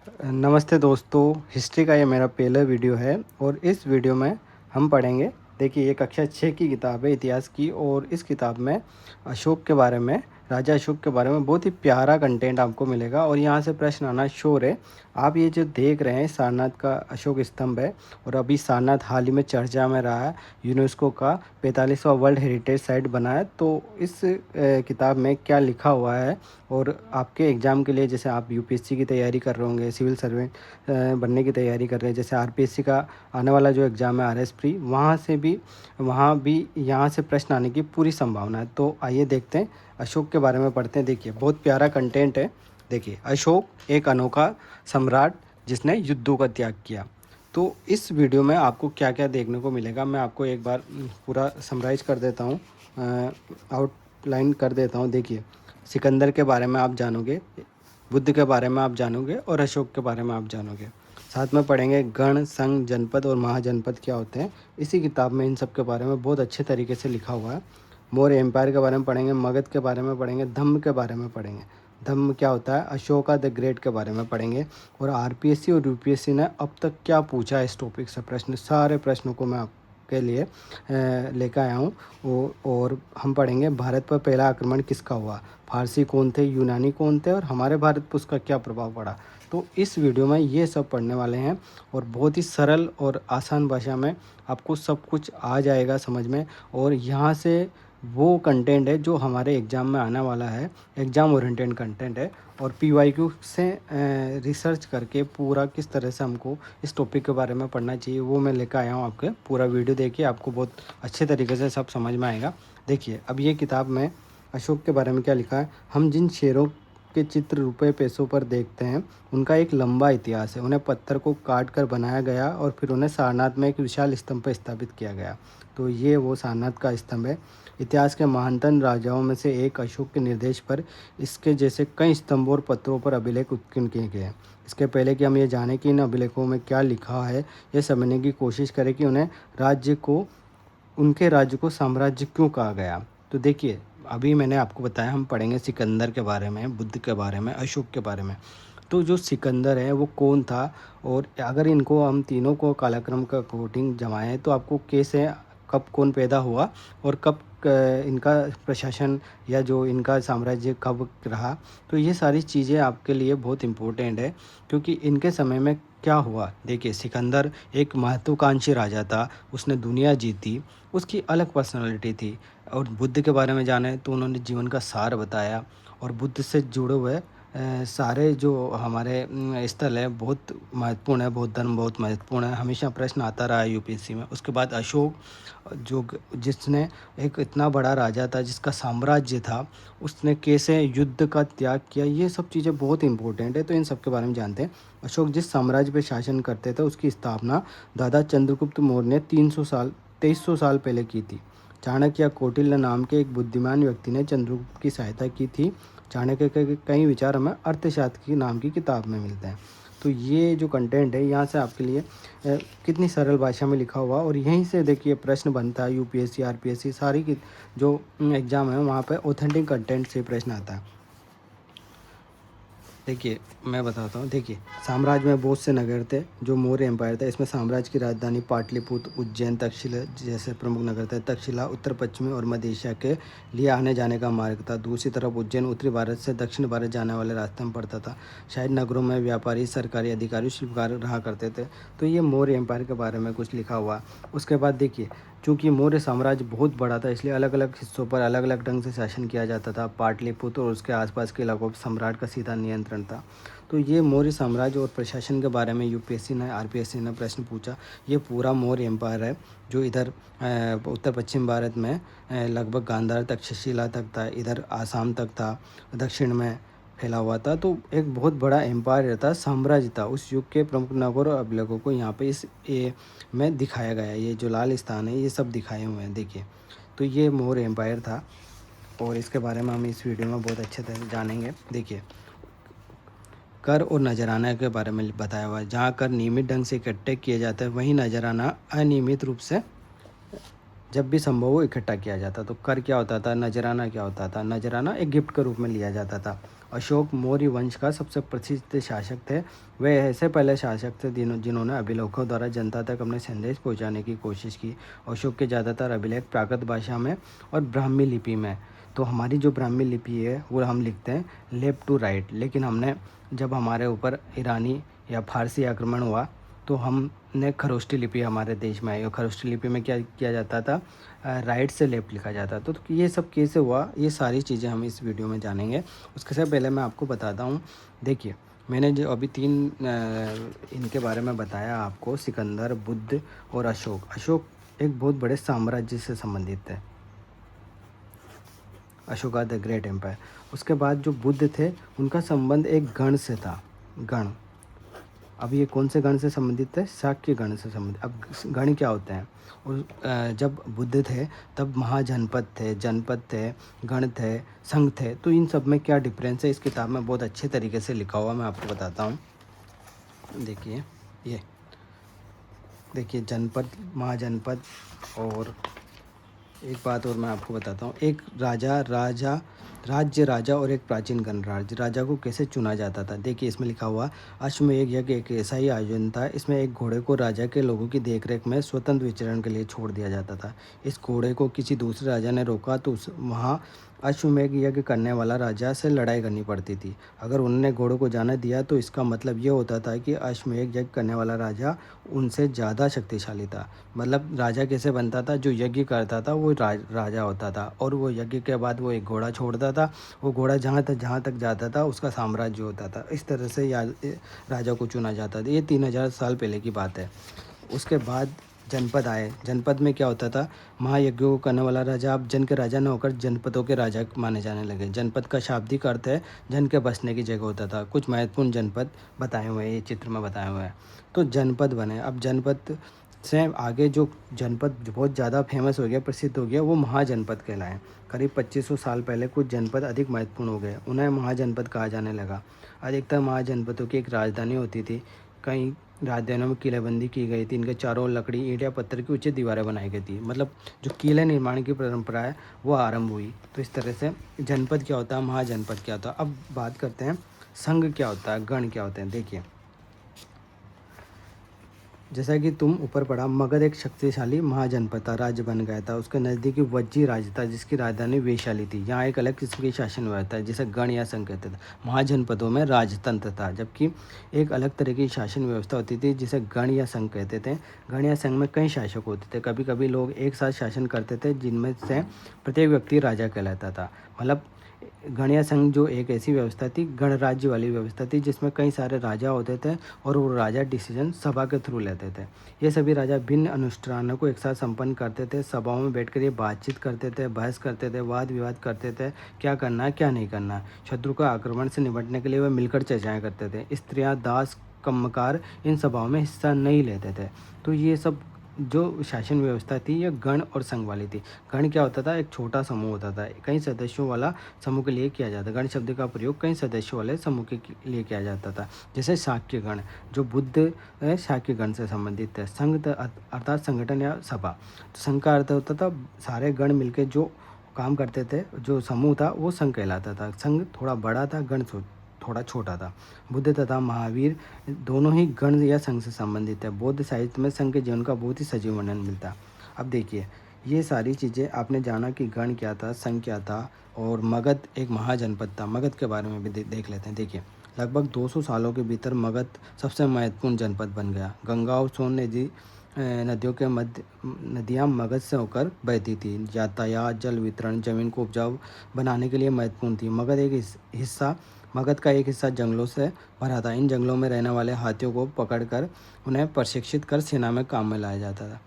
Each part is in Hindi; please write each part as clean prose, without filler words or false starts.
नमस्ते दोस्तों, हिस्ट्री का ये मेरा पहला वीडियो है और इस वीडियो में हम पढ़ेंगे। देखिए, ये कक्षा 6 की किताब है इतिहास की और इस किताब में अशोक के बारे में, राजा अशोक के बारे में बहुत ही प्यारा कंटेंट आपको मिलेगा और यहाँ से प्रश्न आना श्योर है। आप ये जो देख रहे हैं सारनाथ का अशोक स्तंभ है और अभी सारनाथ हाल ही में चर्चा में रहा है, यूनेस्को का 45वां वर्ल्ड हेरिटेज साइट बना है। तो इस किताब में क्या लिखा हुआ है और आपके एग्ज़ाम के लिए, जैसे आप यूपीएससी की तैयारी कर रहे होंगे, सिविल सर्वेंट बनने की तैयारी कर रहे हैं, जैसे आरपीएससी का आने वाला जो एग्ज़ाम है आरएस प्री, वहाँ भी यहाँ से प्रश्न आने की पूरी संभावना है। तो आइए देखते हैं, अशोक के बारे में पढ़ते हैं। देखिए, बहुत प्यारा कंटेंट है। देखिए, अशोक एक अनोखा सम्राट जिसने युद्धों का त्याग किया। तो इस वीडियो में आपको क्या क्या देखने को मिलेगा, मैं आपको एक बार पूरा समराइज कर देता हूँ, आउटलाइन कर देता हूँ। देखिए, सिकंदर के बारे में आप जानोगे, बुद्ध के बारे में आप जानोगे और अशोक के बारे में आप जानोगे। साथ में पढ़ेंगे गण, संघ, जनपद और महाजनपद क्या होते हैं। इसी किताब में इन सब के बारे में बहुत अच्छे तरीके से लिखा हुआ है। मौर्य एम्पायर के बारे में पढ़ेंगे, मगध के बारे में पढ़ेंगे, धम्म के बारे में पढ़ेंगे, धम्म क्या होता है, अशोका द ग्रेट के बारे में पढ़ेंगे। और आरपीएससी और यूपीएससी ने अब तक क्या पूछा है इस टॉपिक से प्रश्न, सारे प्रश्नों को मैं आपके लिए लेकर आया हूँ। और हम पढ़ेंगे भारत पर पहला आक्रमण किसका हुआ, फारसी कौन थे, यूनानी कौन थे और हमारे भारत पर उसका क्या प्रभाव पड़ा। तो इस वीडियो में ये सब पढ़ने वाले हैं और बहुत ही सरल और आसान भाषा में आपको सब कुछ आ जाएगा समझ में। और यहाँ से वो कंटेंट है जो हमारे एग्ज़ाम में आने वाला है, एग्ज़ाम ओरिएंटेड कंटेंट है। और पीवाईक्यू से रिसर्च करके पूरा किस तरह से हमको इस टॉपिक के बारे में पढ़ना चाहिए वो मैं लेकर आया हूँ आपके। पूरा वीडियो देखिए, आपको बहुत अच्छे तरीके से सब समझ में आएगा। देखिए, अब ये किताब में अशोक के बारे में क्या लिखा है। हम जिन शेरों के चित्र रुपए पैसों पर देखते हैं उनका एक लंबा इतिहास है। उन्हें पत्थर को काट कर बनाया गया और फिर उन्हें सारनाथ में एक विशाल स्तंभ पर स्थापित किया गया। तो ये वो सारनाथ का स्तंभ है। इतिहास के महानतम राजाओं में से एक अशोक के निर्देश पर इसके जैसे कई स्तंभों और पत्थरों पर अभिलेख उत्कीर्ण किए गए हैं। इसके पहले कि हम ये जानें कि इन अभिलेखों में क्या लिखा है, यह समझने की कोशिश करें कि उनके राज्य को साम्राज्य क्यों कहा गया। तो देखिए, अभी मैंने आपको बताया हम पढ़ेंगे सिकंदर के बारे में, बुद्ध के बारे में, अशोक के बारे में। तो जो सिकंदर है वो कौन था, और अगर इनको हम तीनों को कालक्रम का अकॉर्डिंग जमाएं तो आपको कैसे, कब कौन पैदा हुआ और कब इनका प्रशासन या जो इनका साम्राज्य कब रहा, तो ये सारी चीज़ें आपके लिए बहुत इम्पोर्टेंट है क्योंकि इनके समय में क्या हुआ। देखिए, सिकंदर एक महत्वाकांक्षी राजा था, उसने दुनिया जीती, उसकी अलग पर्सनालिटी थी। और बुद्ध के बारे में जाने तो उन्होंने जीवन का सार बताया और बुद्ध से जुड़े हुए सारे जो हमारे स्थल है बहुत महत्वपूर्ण है, बौद्ध धर्म बहुत महत्वपूर्ण है, हमेशा प्रश्न आता रहा है यूपीएससी में। उसके बाद अशोक, जिसने एक इतना बड़ा राजा था जिसका साम्राज्य था, उसने कैसे युद्ध का त्याग किया, ये सब चीज़ें बहुत इंपॉर्टेंट है। तो इन सब के बारे में जानते हैं। अशोक जिस साम्राज्य पर शासन करते थे उसकी स्थापना दादा चंद्रगुप्त मौर्य ने 2300 साल पहले की थी। चाणक्य या कौटिल्य नाम के एक बुद्धिमान व्यक्ति ने चंद्रगुप्त की सहायता की थी। चाणक्य के कई विचार हमें अर्थशास्त्र की नाम की किताब में मिलते हैं। तो ये जो कंटेंट है यहाँ से आपके लिए कितनी सरल भाषा में लिखा हुआ, और यहीं से देखिए प्रश्न बनता है। यूपीएससी, आरपीएससी सारी की जो एग्ज़ाम है वहाँ पे ऑथेंटिक कंटेंट से प्रश्न आता है। देखिए, मैं बताता हूँ। देखिए, साम्राज्य में बहुत से नगर थे। जो मौर्य एम्पायर था इसमें साम्राज्य की राजधानी पाटलिपुत्र, उज्जैन, तक्षशिला जैसे प्रमुख नगर थे। तक्षशिला उत्तर पश्चिमी और मध्य एशिया के लिए आने जाने का मार्ग था। दूसरी तरफ उज्जैन उत्तरी भारत से दक्षिण भारत जाने वाले रास्ते में पड़ता था। शायद नगरों में व्यापारी, सरकारी अधिकारी, शिल्पकार रहा करते थे। तो ये मौर्य एम्पायर के बारे में कुछ लिखा हुआ। उसके बाद देखिए, चूँकि मौर्य साम्राज्य बहुत बड़ा था इसलिए अलग अलग हिस्सों पर अलग अलग ढंग से शासन किया जाता था। पाटलिपुत्र और उसके आसपास के इलाकों पर सम्राट का सीधा नियंत्रण था। तो ये मौर्य साम्राज्य और प्रशासन के बारे में यूपीएससी ने, आरपीएससी ने प्रश्न पूछा। ये पूरा मौर्य एम्पायर है जो इधर उत्तर पश्चिम भारत में लगभग गांधार तक्षशिला तक था, इधर आसाम तक था, दक्षिण में फैला हुआ था। तो एक बहुत बड़ा एम्पायर था, साम्राज्य था। उस युग के प्रमुख नगर और अभिलेखों को यहाँ पे इस में दिखाया गया है। ये जो लाल स्थान है ये सब दिखाए हुए हैं। देखिए, तो ये मौर्य एम्पायर था और इसके बारे में हम इस वीडियो में बहुत अच्छे तरह जानेंगे। देखिए, कर और नजराना के बारे में बताया हुआ है। जहाँ कर नियमित ढंग से इकट्ठे किए जाते हैं वहीं नजराना अनियमित रूप से जब भी संभव हो इकट्ठा किया जाता। तो कर क्या होता था, नजराना क्या होता था। नजराना एक गिफ्ट के रूप में लिया जाता था अशोक मौर्य वंश का सबसे प्रसिद्ध शासक थे। वे ऐसे पहले शासक थे जिन्होंने अभिलेखों द्वारा जनता तक अपने संदेश पहुंचाने की कोशिश की। अशोक के ज़्यादातर अभिलेख प्राकृत भाषा में और ब्राह्मी लिपि में। तो हमारी जो ब्राह्मी लिपि है वो हम लिखते हैं लेफ्ट टू राइट, लेकिन हमने जब हमारे ऊपर ईरानी या फारसी आक्रमण हुआ तो हमने खरोष्टी लिपि हमारे देश में आई, और खरोष्टी लिपि में क्या किया जाता था, राइट से लेफ्ट लिखा जाता। तो ये सब कैसे हुआ, ये सारी चीज़ें हम इस वीडियो में जानेंगे। उसके से पहले मैं आपको बताता हूँ। देखिए, मैंने जो अभी 3 इनके बारे में बताया आपको, सिकंदर, बुद्ध और अशोक। अशोक एक बहुत बड़े साम्राज्य से संबंधित है, अशोका द ग्रेट एम्पायर। उसके बाद जो बुद्ध थे उनका संबंध एक गण से था, गण। अब ये कौन से गण से संबंधित है, शाक्य गण से संबंधित। अब गण क्या होते हैं, और जब बुद्ध थे तब महाजनपद थे, जनपद थे, गण थे, संघ थे। तो इन सब में क्या डिफरेंस है, इस किताब में बहुत अच्छे तरीके से लिखा हुआ, मैं आपको बताता हूँ। देखिए, ये देखिए जनपद, महाजनपद। और एक बात और मैं आपको बताता हूँ, एक राज्य राजा और एक प्राचीन गणराज्य। राजा को कैसे चुना जाता था, देखिए इसमें लिखा हुआ, अश्वमेध यज्ञ एक ऐसा ही आयोजन था। इसमें एक घोड़े को राजा के लोगों की देखरेख में स्वतंत्र विचरण के लिए छोड़ दिया जाता था। इस घोड़े को किसी दूसरे राजा ने रोका तो वहाँ अश्वमेध यज्ञ करने वाला राजा से लड़ाई करनी पड़ती थी। अगर उन्होंने घोड़े को जाने दिया तो इसका मतलब ये होता था कि अश्वमेध यज्ञ करने वाला राजा उनसे ज़्यादा शक्तिशाली था। मतलब राजा कैसे बनता था, जो यज्ञ करता था वो राजा होता था, और वो यज्ञ के बाद वो एक घोड़ा छोड़ता था। वो घोड़ा जहाँ तक जाता था उसका साम्राज्य होता था। इस तरह से राजा को चुना जाता था। ये 3000 साल पहले की बात है। उसके बाद जनपद आए। जनपद में क्या होता था, महायज्ञों को करने वाला राजा अब जन के राजा न होकर जनपदों के राजा माने जाने लगे। जनपद का शाब्दिक अर्थ है जन के बसने की जगह होता था। कुछ महत्वपूर्ण जनपद बताए हुए हैं, ये चित्र में बताए हुए हैं। तो जनपद बने। अब जनपद से आगे जो जनपद बहुत ज़्यादा फेमस हो गया, प्रसिद्ध हो गया, वो महाजनपद कहलाए। करीब 2500 साल पहले कुछ जनपद अधिक महत्वपूर्ण हो गए, उन्हें महाजनपद कहा जाने लगा। अधिकतर महाजनपदों की एक राजधानी होती थी। कई राजधानियों में किलेबंदी की गई थी। इनके चारों ओर लकड़ी, ईंट या पत्थर की ऊंची दीवारें बनाई गई थी। मतलब जो किले निर्माण की परंपरा है वो आरंभ हुई। तो इस तरह से जनपद क्या होता है, महाजनपद क्या होता है। अब बात करते हैं संघ क्या होता है, गण क्या होते हैं। देखिए, जैसा कि तुम ऊपर पढ़ा, मगध एक शक्तिशाली महाजनपद था, राज्य बन गया था। उसके नज़दीकी वज्जी राज्य था जिसकी राजधानी वैशाली थी। यहाँ एक अलग किस्म की शासन व्यवस्था है जिसे गण या संघ कहते थे। महाजनपदों में राजतंत्र था, जबकि एक अलग तरह की शासन व्यवस्था होती थी जिसे गण या संघ कहते थे। गण या संघ में कई शासक होते थे। कभी कभी लोग एक साथ शासन करते थे जिनमें से प्रत्येक व्यक्ति राजा कहलाता था। मतलब गणिया संघ जो एक ऐसी व्यवस्था थी, गणराज्य वाली व्यवस्था थी, जिसमें कई सारे राजा होते थे और वो राजा डिसीजन सभा के थ्रू लेते थे। ये सभी राजा भिन्न अनुष्ठानों को एक साथ संपन्न करते थे। सभाओं में बैठकर ये बातचीत करते थे, बहस करते थे, वाद विवाद करते थे, क्या करना है क्या नहीं करना है। शत्रु का आक्रमण से निपटने के लिए वे मिलकर चर्चाएं करते थे। स्त्रियाँ, दास, कम्मकार इन सभाओं में हिस्सा नहीं लेते थे। तो ये सब जो शासन व्यवस्था थी यह गण और संघ वाली थी। गण क्या होता था, एक छोटा समूह होता था, कई सदस्यों वाला समूह के लिए किया जाता। गण शब्द का प्रयोग कई सदस्यों वाले समूह के लिए किया जाता था। जैसे शाक्य गण, जो बुद्ध शाक्य गण से संबंधित है। संघ अर्थात संगठन या सभा। तो संघ का अर्थ होता था सारे गण मिलकर जो काम करते थे, जो समूह था वो संघ कहलाता था। संघ थोड़ा बड़ा था, गण थोड़ा छोटा था। बुद्ध तथा महावीर दोनों ही गण या संघ से संबंधित है। बौद्ध साहित्य में संघ के जीवन का बहुत ही सजीव वर्णन मिलता है। अब देखिए, ये सारी चीज़ें आपने जाना कि गण क्या था, संघ क्या था, और मगध एक महाजनपद था। मगध के बारे में भी देख लेते हैं। देखिए, लगभग 200 सालों के भीतर मगध सबसे महत्वपूर्ण जनपद बन गया। गंगा और सोन नदियों के मध्य नदियाँ मगध से होकर बहती थी। यातायात, जल वितरण, जमीन को उपजाऊ बनाने के लिए महत्वपूर्ण थी। मगध का एक हिस्सा जंगलों से भरा था। इन जंगलों में रहने वाले हाथियों को पकड़कर उन्हें प्रशिक्षित कर सेना में काम में लाया जाता था।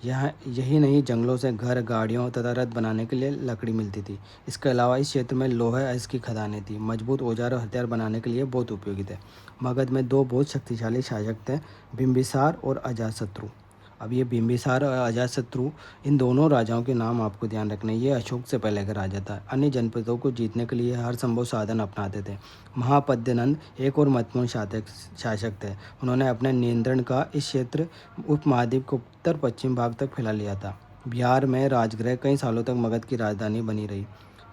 यही नहीं, जंगलों से घर, गाड़ियों तथा रथ बनाने के लिए लकड़ी मिलती थी। इसके अलावा इस क्षेत्र में लोहे अयस्क की खदानें थी। मजबूत औजार और हथियार बनाने के लिए बहुत उपयोगी थे। मगध में 2 बहुत शक्तिशाली शासक थे, बिंबिसार और अजातशत्रु। अब ये बिंबिसार और अजातशत्रु, इन दोनों राजाओं के नाम आपको ध्यान रखने। ये अशोक से पहले का राजा था। अन्य जनपदों को जीतने के लिए हर संभव साधन अपनाते थे। महापद्यनंद एक और महत्वपूर्ण शासक थे। उन्होंने अपने नियंत्रण का इस क्षेत्र उपमहाद्वीप को उत्तर पश्चिम भाग तक फैला लिया था। बिहार में राजगृह कई सालों तक मगध की राजधानी बनी रही।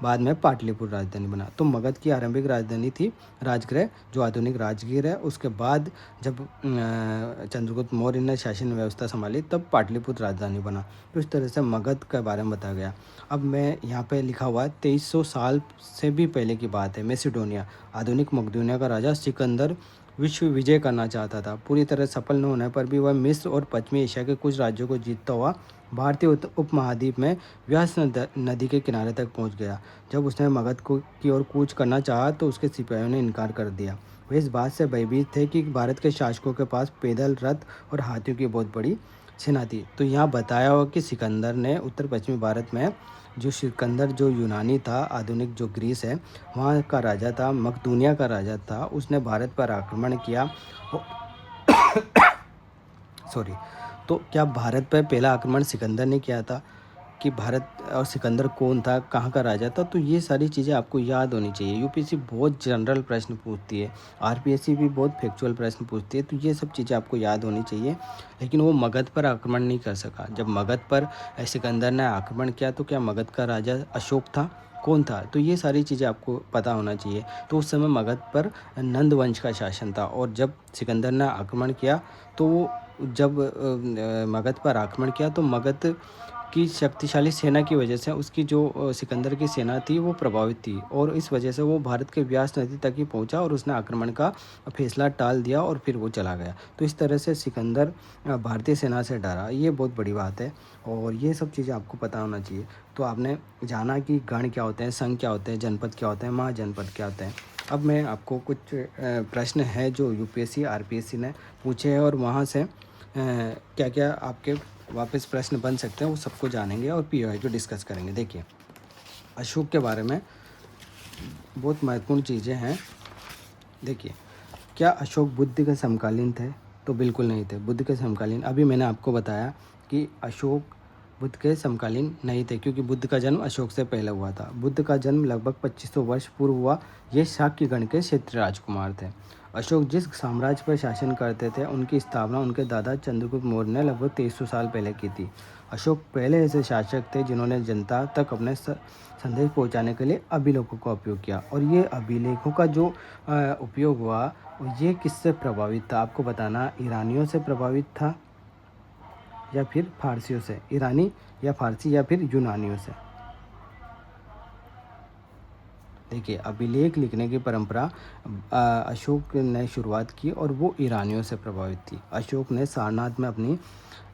बाद में पाटलिपुत्र राजधानी बना। तो मगध की आरंभिक राजधानी थी राजगृह, जो आधुनिक राजगीर है। उसके बाद जब चंद्रगुप्त मौर्य ने शासन व्यवस्था संभाली तब पाटलिपुत्र राजधानी बना। तो इस तरह से मगध के बारे में बताया गया। अब मैं यहाँ पे लिखा हुआ है 2300 साल से भी पहले की बात है। मैसिडोनिया, आधुनिक मकदूनिया का राजा सिकंदर विश्व विजय करना चाहता था। पूरी तरह सफल न होने पर भी वह मिस्र और पश्चिमी एशिया के कुछ राज्यों को जीतता हुआ भारतीय उपमहाद्वीप में व्यास नदी के किनारे तक पहुंच गया। जब उसने मगध की ओर कूच करना चाहा तो उसके सिपाहियों ने इनकार कर दिया। वे इस बात से भयभीत थे कि भारत के शासकों के पास पैदल, रथ और हाथियों की बहुत बड़ी सेना थी। तो यहाँ बताया हुआ कि सिकंदर ने उत्तर पश्चिमी भारत में, जो सिकंदर जो यूनानी था, आधुनिक जो ग्रीस है, वहाँ का राजा था, मकदूनिया का राजा था, उसने भारत पर आक्रमण किया। सॉरी। तो क्या भारत पर पहला आक्रमण सिकंदर ने किया था? कि भारत और सिकंदर कौन था, कहाँ का राजा था? तो ये सारी चीज़ें आपको याद होनी चाहिए। यूपीएससी बहुत जनरल प्रश्न पूछती है, आरपीएससी भी बहुत फैक्चुअल प्रश्न पूछती है। तो ये सब चीज़ें आपको याद होनी चाहिए। लेकिन वो मगध पर आक्रमण नहीं कर सका। जब मगध पर सिकंदर ने आक्रमण किया तो क्या मगध का राजा अशोक था? कौन था? तो ये सारी चीज़ें आपको पता होना चाहिए। तो उस समय मगध पर नंद वंश का शासन था, और जब सिकंदर ने आक्रमण किया तो वो जब मगध पर आक्रमण किया तो मगध की शक्तिशाली सेना की वजह से उसकी जो सिकंदर की सेना थी वो प्रभावित थी, और इस वजह से वो भारत के व्यास नदी तक ही पहुंचा और उसने आक्रमण का फैसला टाल दिया और फिर वो चला गया। तो इस तरह से सिकंदर भारतीय सेना से डरा। ये बहुत बड़ी बात है, और ये सब चीज़ें आपको पता होना चाहिए। तो आपने जाना कि गण क्या होते हैं, संघ क्या होते हैं, जनपद क्या होते हैं, महाजनपद क्या होते हैं। अब मैं आपको कुछ प्रश्न है जो यूपीएससी आरपीएससी ने पूछे हैं, और वहाँ से क्या क्या आपके वापस प्रश्न बन सकते हैं वो सबको जानेंगे और पीओआई को डिस्कस करेंगे। देखिए, अशोक के बारे में बहुत महत्वपूर्ण चीज़ें हैं। देखिए, क्या अशोक बुद्ध के समकालीन थे? तो बिल्कुल नहीं थे बुद्ध के समकालीन। अभी मैंने आपको बताया कि अशोक बुद्ध के समकालीन नहीं थे, क्योंकि बुद्ध का जन्म अशोक से पहले हुआ था। बुद्ध का जन्म लगभग 2500 वर्ष पूर्व हुआ। ये शाक्य गण के क्षेत्रीय राजकुमार थे। अशोक जिस साम्राज्य पर शासन करते थे उनकी स्थापना उनके दादा चंद्रगुप्त मौर्य ने लगभग 2300 साल पहले की थी। अशोक पहले ऐसे शासक थे जिन्होंने जनता तक अपने संदेश पहुंचाने के लिए अभिलेखों का उपयोग किया, और ये अभिलेखों का जो उपयोग हुआ ये किससे प्रभावित था? आपको बताना, ईरानियों से प्रभावित था या फिर फारसियों से? ईरानी या फारसी या फिर यूनानियों से? देखिए, अभिलेख लिखने की परंपरा अशोक ने शुरुआत की, और वो ईरानियों से प्रभावित थी। अशोक ने सारनाथ में अपनी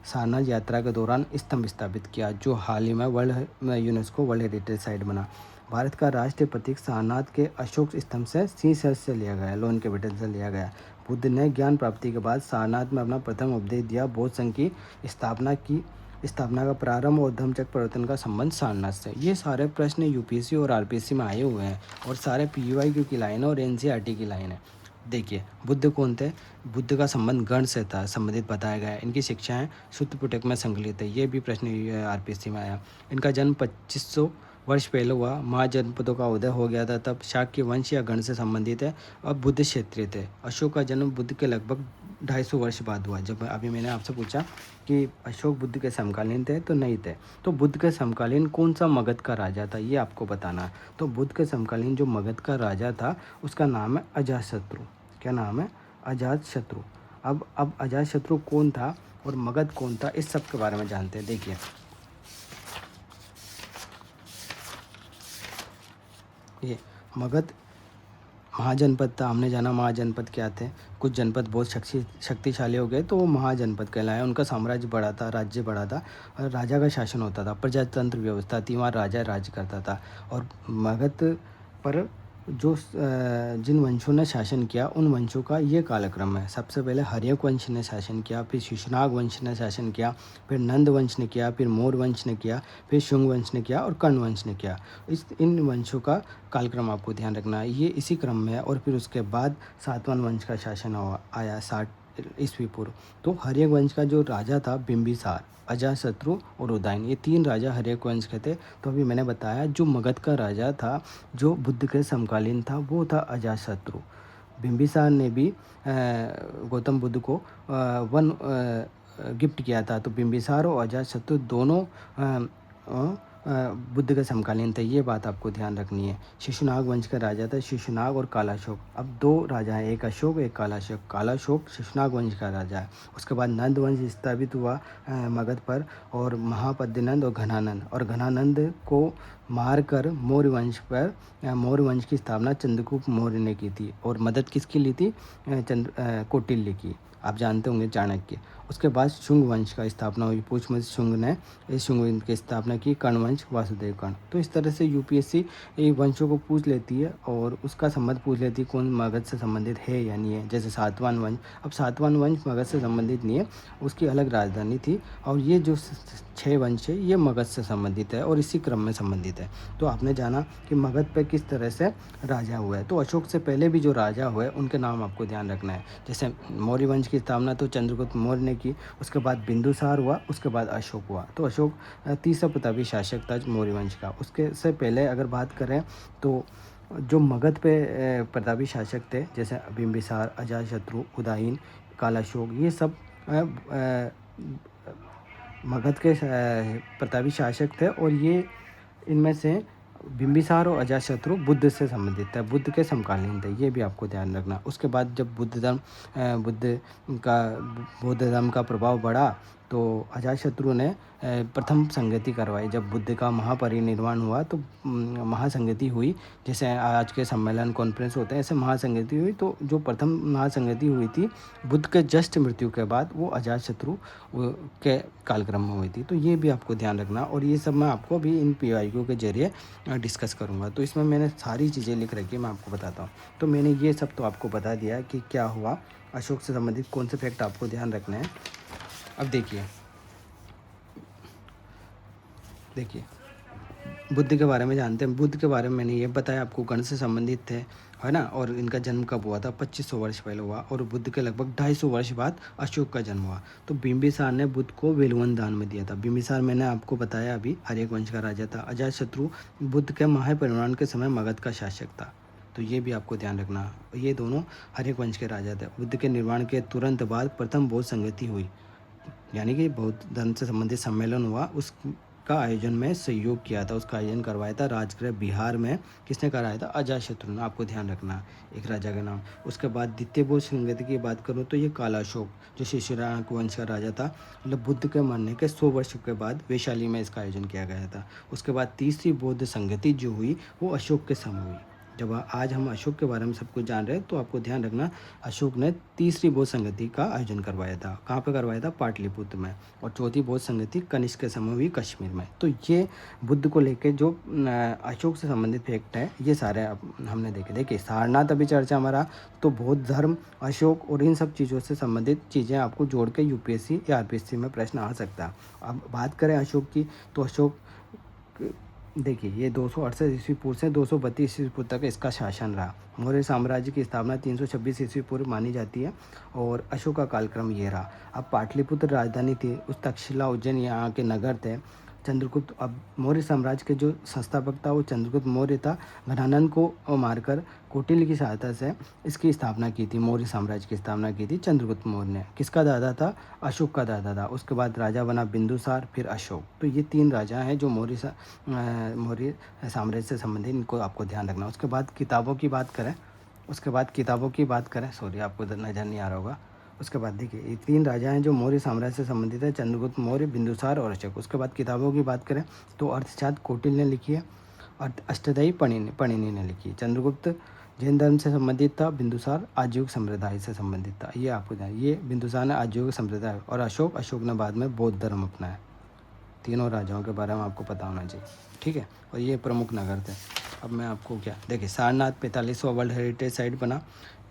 सारनाथ यात्रा के दौरान स्तंभ स्थापित किया, जो हाल ही में यूनेस्को वर्ल्ड हेरिटेज साइट बना। भारत का राष्ट्रीय प्रतीक सारनाथ के अशोक स्तंभ से शीश से लिया गया, लोन कैपिटल से लिया गया। बुद्ध ने ज्ञान प्राप्ति के बाद सारनाथ में अपना प्रथम उपदेश दिया। बौद्ध संघ की स्थापना का प्रारंभ और धम्मचक्र परिवर्तन का संबंध सारनाथ से। ये सारे प्रश्न यूपीएससी और आरपीएससी में आए हुए हैं, और सारे पीवाईक्यू की लाइन है और एनसीईआरटी की लाइन है। देखिए, बुद्ध कौन थे? बुद्ध का संबंध गण से था, संबंधित बताया गया है। इनकी शिक्षाएं सूत्र पिटक में संकलित है। ये भी प्रश्न आरपीएससी में आया। इनका जन्म 2500 वर्ष पहले हुआ। महाजनपदों का उदय हो गया था, तब शाक्य वंश या गण से संबंधित है। अब बुद्ध क्षेत्रीय थे। अशोक का जन्म बुद्ध के लगभग 250 वर्ष बाद हुआ। जब अभी मैंने आपसे पूछा कि अशोक बुद्ध के समकालीन थे, तो नहीं थे। तो बुद्ध के समकालीन कौन सा मगध का राजा था, ये आपको बताना है। तो बुद्ध के समकालीन जो मगध का राजा था उसका नाम है अजातशत्रु। क्या नाम है? अजातशत्रु। अब अजातशत्रु कौन था और मगध कौन था, इस सब के बारे में जानते हैं। देखिए, ये मगध महाजनपद था। हमने जाना महाजनपद क्या थे। कुछ जनपद बहुत शक्तिशाली हो गए तो वो महाजनपद कहलाए। उनका साम्राज्य बड़ा था, राज्य बड़ा था, और राजा का शासन होता था। प्रजातंत्र व्यवस्था थी, वहाँ राजा राज्य करता था। और मगध पर जो जिन वंशों ने शासन किया उन वंशों का ये कालक्रम है। सबसे पहले हर्यक वंश ने शासन किया, फिर शिशुनाग वंश ने शासन किया, फिर नंद वंश ने किया, फिर मौर्य वंश ने किया, फिर शुंग वंश ने किया और कर्ण वंश ने किया। इन वंशों का कालक्रम आपको ध्यान रखना है, ये इसी क्रम में है। और फिर उसके बाद सातवां वंश का शासन आया 60 ईस्वी पूर्व। तो हर्यक वंश का जो राजा था बिंबिसार, अजातशत्रु और उदयन, ये 3 राजा हर्यक वंश के थे। तो अभी मैंने बताया जो मगध का राजा था जो बुद्ध के समकालीन था वो था अजातशत्रु। बिंबिसार ने भी गौतम बुद्ध को वन गिफ्ट किया था। तो बिंबिसार और अजातशत्रु दोनों बुद्ध के समकालीन थे, ये बात आपको ध्यान रखनी है। शिशुनाग वंश का राजा था शिशुनाग और कालाशोक। अब दो राजा हैं, एक अशोक एक कालाशोक। कालाशोक शिशुनाग वंश का राजा है। उसके बाद नंद वंश स्थापित हुआ मगध पर, और महापद्यनंद और घनानंद, और घनानंद को मारकर मौर्य वंश पर मौर्य वंश की स्थापना चंद्रगुप्त मौर्य ने की थी। और मदद किसकी ली थी? कौटिल्य की। आप जानते होंगे चाणक्य। उसके बाद शुंग वंश का स्थापना हुई, पुष्यवंश शुंग ने इस शुंग वंश की स्थापना की, कर्ण वंश वासुदेव कर्ण। तो इस तरह से यूपीएससी वंशों को पूछ लेती है और उसका संबंध पूछ लेती है कौन मगध से संबंधित है या नहीं है। जैसे सातवान वंश, अब सातवान वंश मगध से संबंधित नहीं है, उसकी अलग राजधानी थी। और ये जो 6 वंश है ये मगध से संबंधित है और इसी क्रम में संबंधित है। तो आपने जाना कि मगध पे किस तरह से राजा हुआ है। तो अशोक से पहले भी जो राजा हुए उनके नाम आपको ध्यान रखना है। जैसे मौर्य वंश की स्थापना तो चंद्रगुप्त मौर्य ने की, उसके बाद बिंदुसार हुआ, उसके बाद अशोक हुआ। तो अशोक तीसरा प्रतापी शासक था मौर्य वंश का। उसके से पहले अगर बात करें तो जो मगध पे प्रतापी शासक थे जैसे बिंबिसार, अजातशत्रु, उदयन, कालाशोक, ये सब मगध के प्रतापी शासक थे। और ये इनमें से बिंबिसार और अजातशत्रु बुद्ध से संबंधित थे, बुद्ध के समकालीन थे, ये भी आपको ध्यान रखना। उसके बाद जब बौद्ध धर्म का प्रभाव बढ़ा तो अजातशत्रु ने प्रथम संगति करवाई। जब बुद्ध का महापरिनिर्वाण हुआ तो महासंगति हुई, जैसे आज के सम्मेलन कॉन्फ्रेंस होते हैं ऐसे महासंगति हुई। तो जो प्रथम महासंगति हुई थी बुद्ध के जस्ट मृत्यु के बाद, वो अजातशत्रु के कालक्रम में हुई थी। तो ये भी आपको ध्यान रखना, और ये सब मैं आपको भी इन PYQ के जरिए डिस्कस करूँगा। तो इसमें मैंने सारी चीज़ें लिख रखी है, मैं आपको बताता हूँ। तो मैंने ये सब तो आपको बता दिया कि क्या हुआ, अशोक से संबंधित कौन से फैक्ट आपको ध्यान रखने हैं। अब देखिए बुद्ध के बारे में जानते हैं। बुद्ध के बारे में मैंने ये बताया आपको, गण से संबंधित थे, है ना। और इनका जन्म कब हुआ था? 2500 वर्ष पहले हुआ, और बुद्ध के लगभग 250 वर्ष बाद अशोक का जन्म हुआ। तो बिंबिसार ने बुद्ध को वेलुवन दान में दिया था। बिंबिसार मैंने आपको बताया अभी हर्यक वंश का राजा था। अजातशत्रु बुद्ध के महापरिनिर्वाण के समय मगध का शासक था। तो ये भी आपको ध्यान रखना, ये दोनों हर्यक वंश के राजा थे। बुद्ध के निर्माण के तुरंत बाद प्रथम बौद्ध संगति हुई, यानी कि बौद्ध धर्म से संबंधित सम्मेलन हुआ, उसका आयोजन में सहयोग किया था। उसका आयोजन करवाया था राजगृह बिहार में। किसने कराया था? अजातशत्रु ने। आपको ध्यान रखना एक राजा का नाम। उसके बाद द्वितीय बौद्ध संगति की बात करूँ तो ये कालाशोक जो शिशुनाग वंश का राजा था, मतलब बुद्ध के मरने के 100 वर्ष के बाद वैशाली में इसका आयोजन किया गया था। उसके बाद तीसरी बौद्ध संगति जो हुई वो अशोक के समय हुई। जब आज हम अशोक के बारे में सब कुछ जान रहे हैं तो आपको ध्यान रखना अशोक ने तीसरी बौद्ध संगति का आयोजन करवाया था। कहाँ पे करवाया था? पाटलिपुत्र में। और चौथी बौद्ध संगति कनिष्क के समय हुई कश्मीर में। तो ये बुद्ध को लेके जो अशोक से संबंधित फैक्ट है ये सारे हमने देखे। देखिए सारनाथ अभी चर्चा हमारा, तो बौद्ध धर्म, अशोक और इन सब चीज़ों से संबंधित चीज़ें आपको जोड़ के UPSC या RPSC में प्रश्न आ सकता है। अब बात करें अशोक की, तो अशोक देखिए ये 268 ईस्वी पूर्व से 232 ईस्वी पूर्व तक इसका शासन रहा। मौर्य साम्राज्य की स्थापना 326 ईस्वी पूर्व मानी जाती है और अशोक का कालक्रम ये रहा। अब पाटलिपुत्र राजधानी थी, उस तक्षशिला उज्जैन यहाँ के नगर थे। चंद्रगुप्त, अब मौर्य साम्राज्य के जो संस्थापक था वो चंद्रगुप्त मौर्य था। घनानंद को मारकर कौटिल्य की सहायता से इसकी स्थापना की थी। मौर्य साम्राज्य की स्थापना की थी चंद्रगुप्त मौर्य ने। किसका दादा था? अशोक का दादा था। उसके बाद राजा बना बिंदुसार, फिर अशोक। तो ये 3 राजा हैं जो मौर्य साम्राज्य से संबंधित, इनको आपको ध्यान रखना। उसके बाद किताबों की बात करें, सॉरी आपको नज़र नहीं आ रहा होगा। उसके बाद देखिए ये 3 राजा हैं जो मौर्य साम्राज्य से संबंधित है, चंद्रगुप्त मौर्य, बिंदुसार और अशोक। उसके बाद किताबों की बात करें तो अर्थशास्त्र कौटिल्य ने लिखी है, अष्टदयी पणिनि ने लिखी है। चंद्रगुप्त जैन धर्म से संबंधित था, बिंदुसार आजीविक संप्रदाय से संबंधित था। ये आपको ध्यान, ये बिंदुसार ने आजीविक संप्रदाय, और अशोक ने बाद में बौद्ध धर्म अपनाया। तीनों राजाओं के बारे में आपको पता होना चाहिए, ठीक है। और ये प्रमुख नगर थे। अब मैं आपको क्या देखिए, सारनाथ 45वां वर्ल्ड हेरिटेज साइट बना।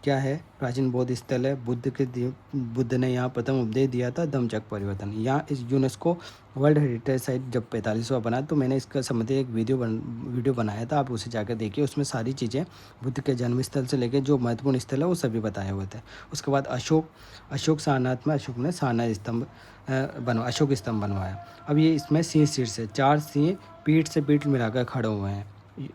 क्या है? प्राचीन बौद्ध स्थल है। बुद्ध ने यहाँ प्रथम उपदेश दिया था, धम्मचक्र परिवर्तन। यहाँ इस यूनेस्को वर्ल्ड हेरिटेज साइट जब 45वां बना तो मैंने इसका संबंधित एक वीडियो बनाया था, आप उसे जाकर देखिए। उसमें सारी चीज़ें बुद्ध के जन्म स्थल से लेकर जो महत्वपूर्ण स्थल है वो सभी बताए हुए थे। उसके बाद अशोक सारनाथ में अशोक ने सारनाथ स्तंभ अशोक स्तंभ बनवाया। अब ये इसमें सिंह शीर्ष है, 4 सिंह पीठ से पीठ मिलाकर खड़े हुए हैं।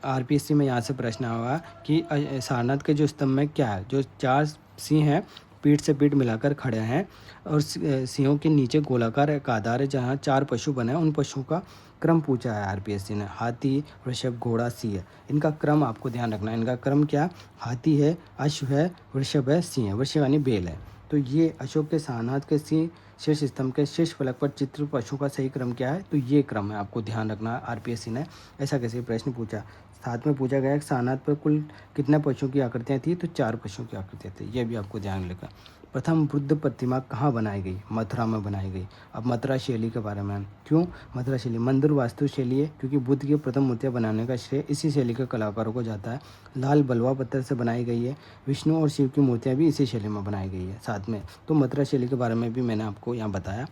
RPSC में यहाँ से प्रश्न आया कि सारनाथ के जो स्तंभ में क्या है? जो 4 सिंह हैं पीठ से पीठ मिलाकर खड़े हैं और सिंहों के नीचे गोलाकार एक आधार है जहाँ 4 पशु बने हैं। उन पशुओं का क्रम पूछा है आरपीएससी ने। हाथी, वृषभ, घोड़ा, सिंह है। इनका क्रम आपको ध्यान रखना है। इनका क्रम क्या? हाथी है, अश्व है, वृषभ है, सिंह है। वृषभ यानी बेल है। तो ये अशोक के सारनाथ के सिंह शीर्ष स्तंभ के शीर्ष फलक पर चित्र पशुओं का सही क्रम क्या है? तो ये क्रम है, आपको ध्यान रखना है। आरपीएससी ने ऐसा कैसे प्रश्न पूछा। साथ में पूछा गया कि सारनाथ पर कुल कितने पशुओं की आकृतियाँ थी? तो 4 पशुओं की आकृतियाँ थी। ये भी आपको ध्यान रखना। प्रथम बुद्ध प्रतिमा कहाँ बनाई गई? मथुरा में बनाई गई। अब मथुरा शैली के बारे में, क्यों मथुरा शैली? मंदिर वास्तु शैली है क्योंकि बुद्ध की प्रथम मूर्तियाँ बनाने का श्रेय इसी शैली के कलाकारों को जाता है। लाल बलुआ पत्थर से बनाई गई है। विष्णु और शिव की मूर्तियाँ भी इसी शैली में बनाई गई है साथ में। तो मथुरा शैली के बारे में भी मैंने आपको यहाँ बताया।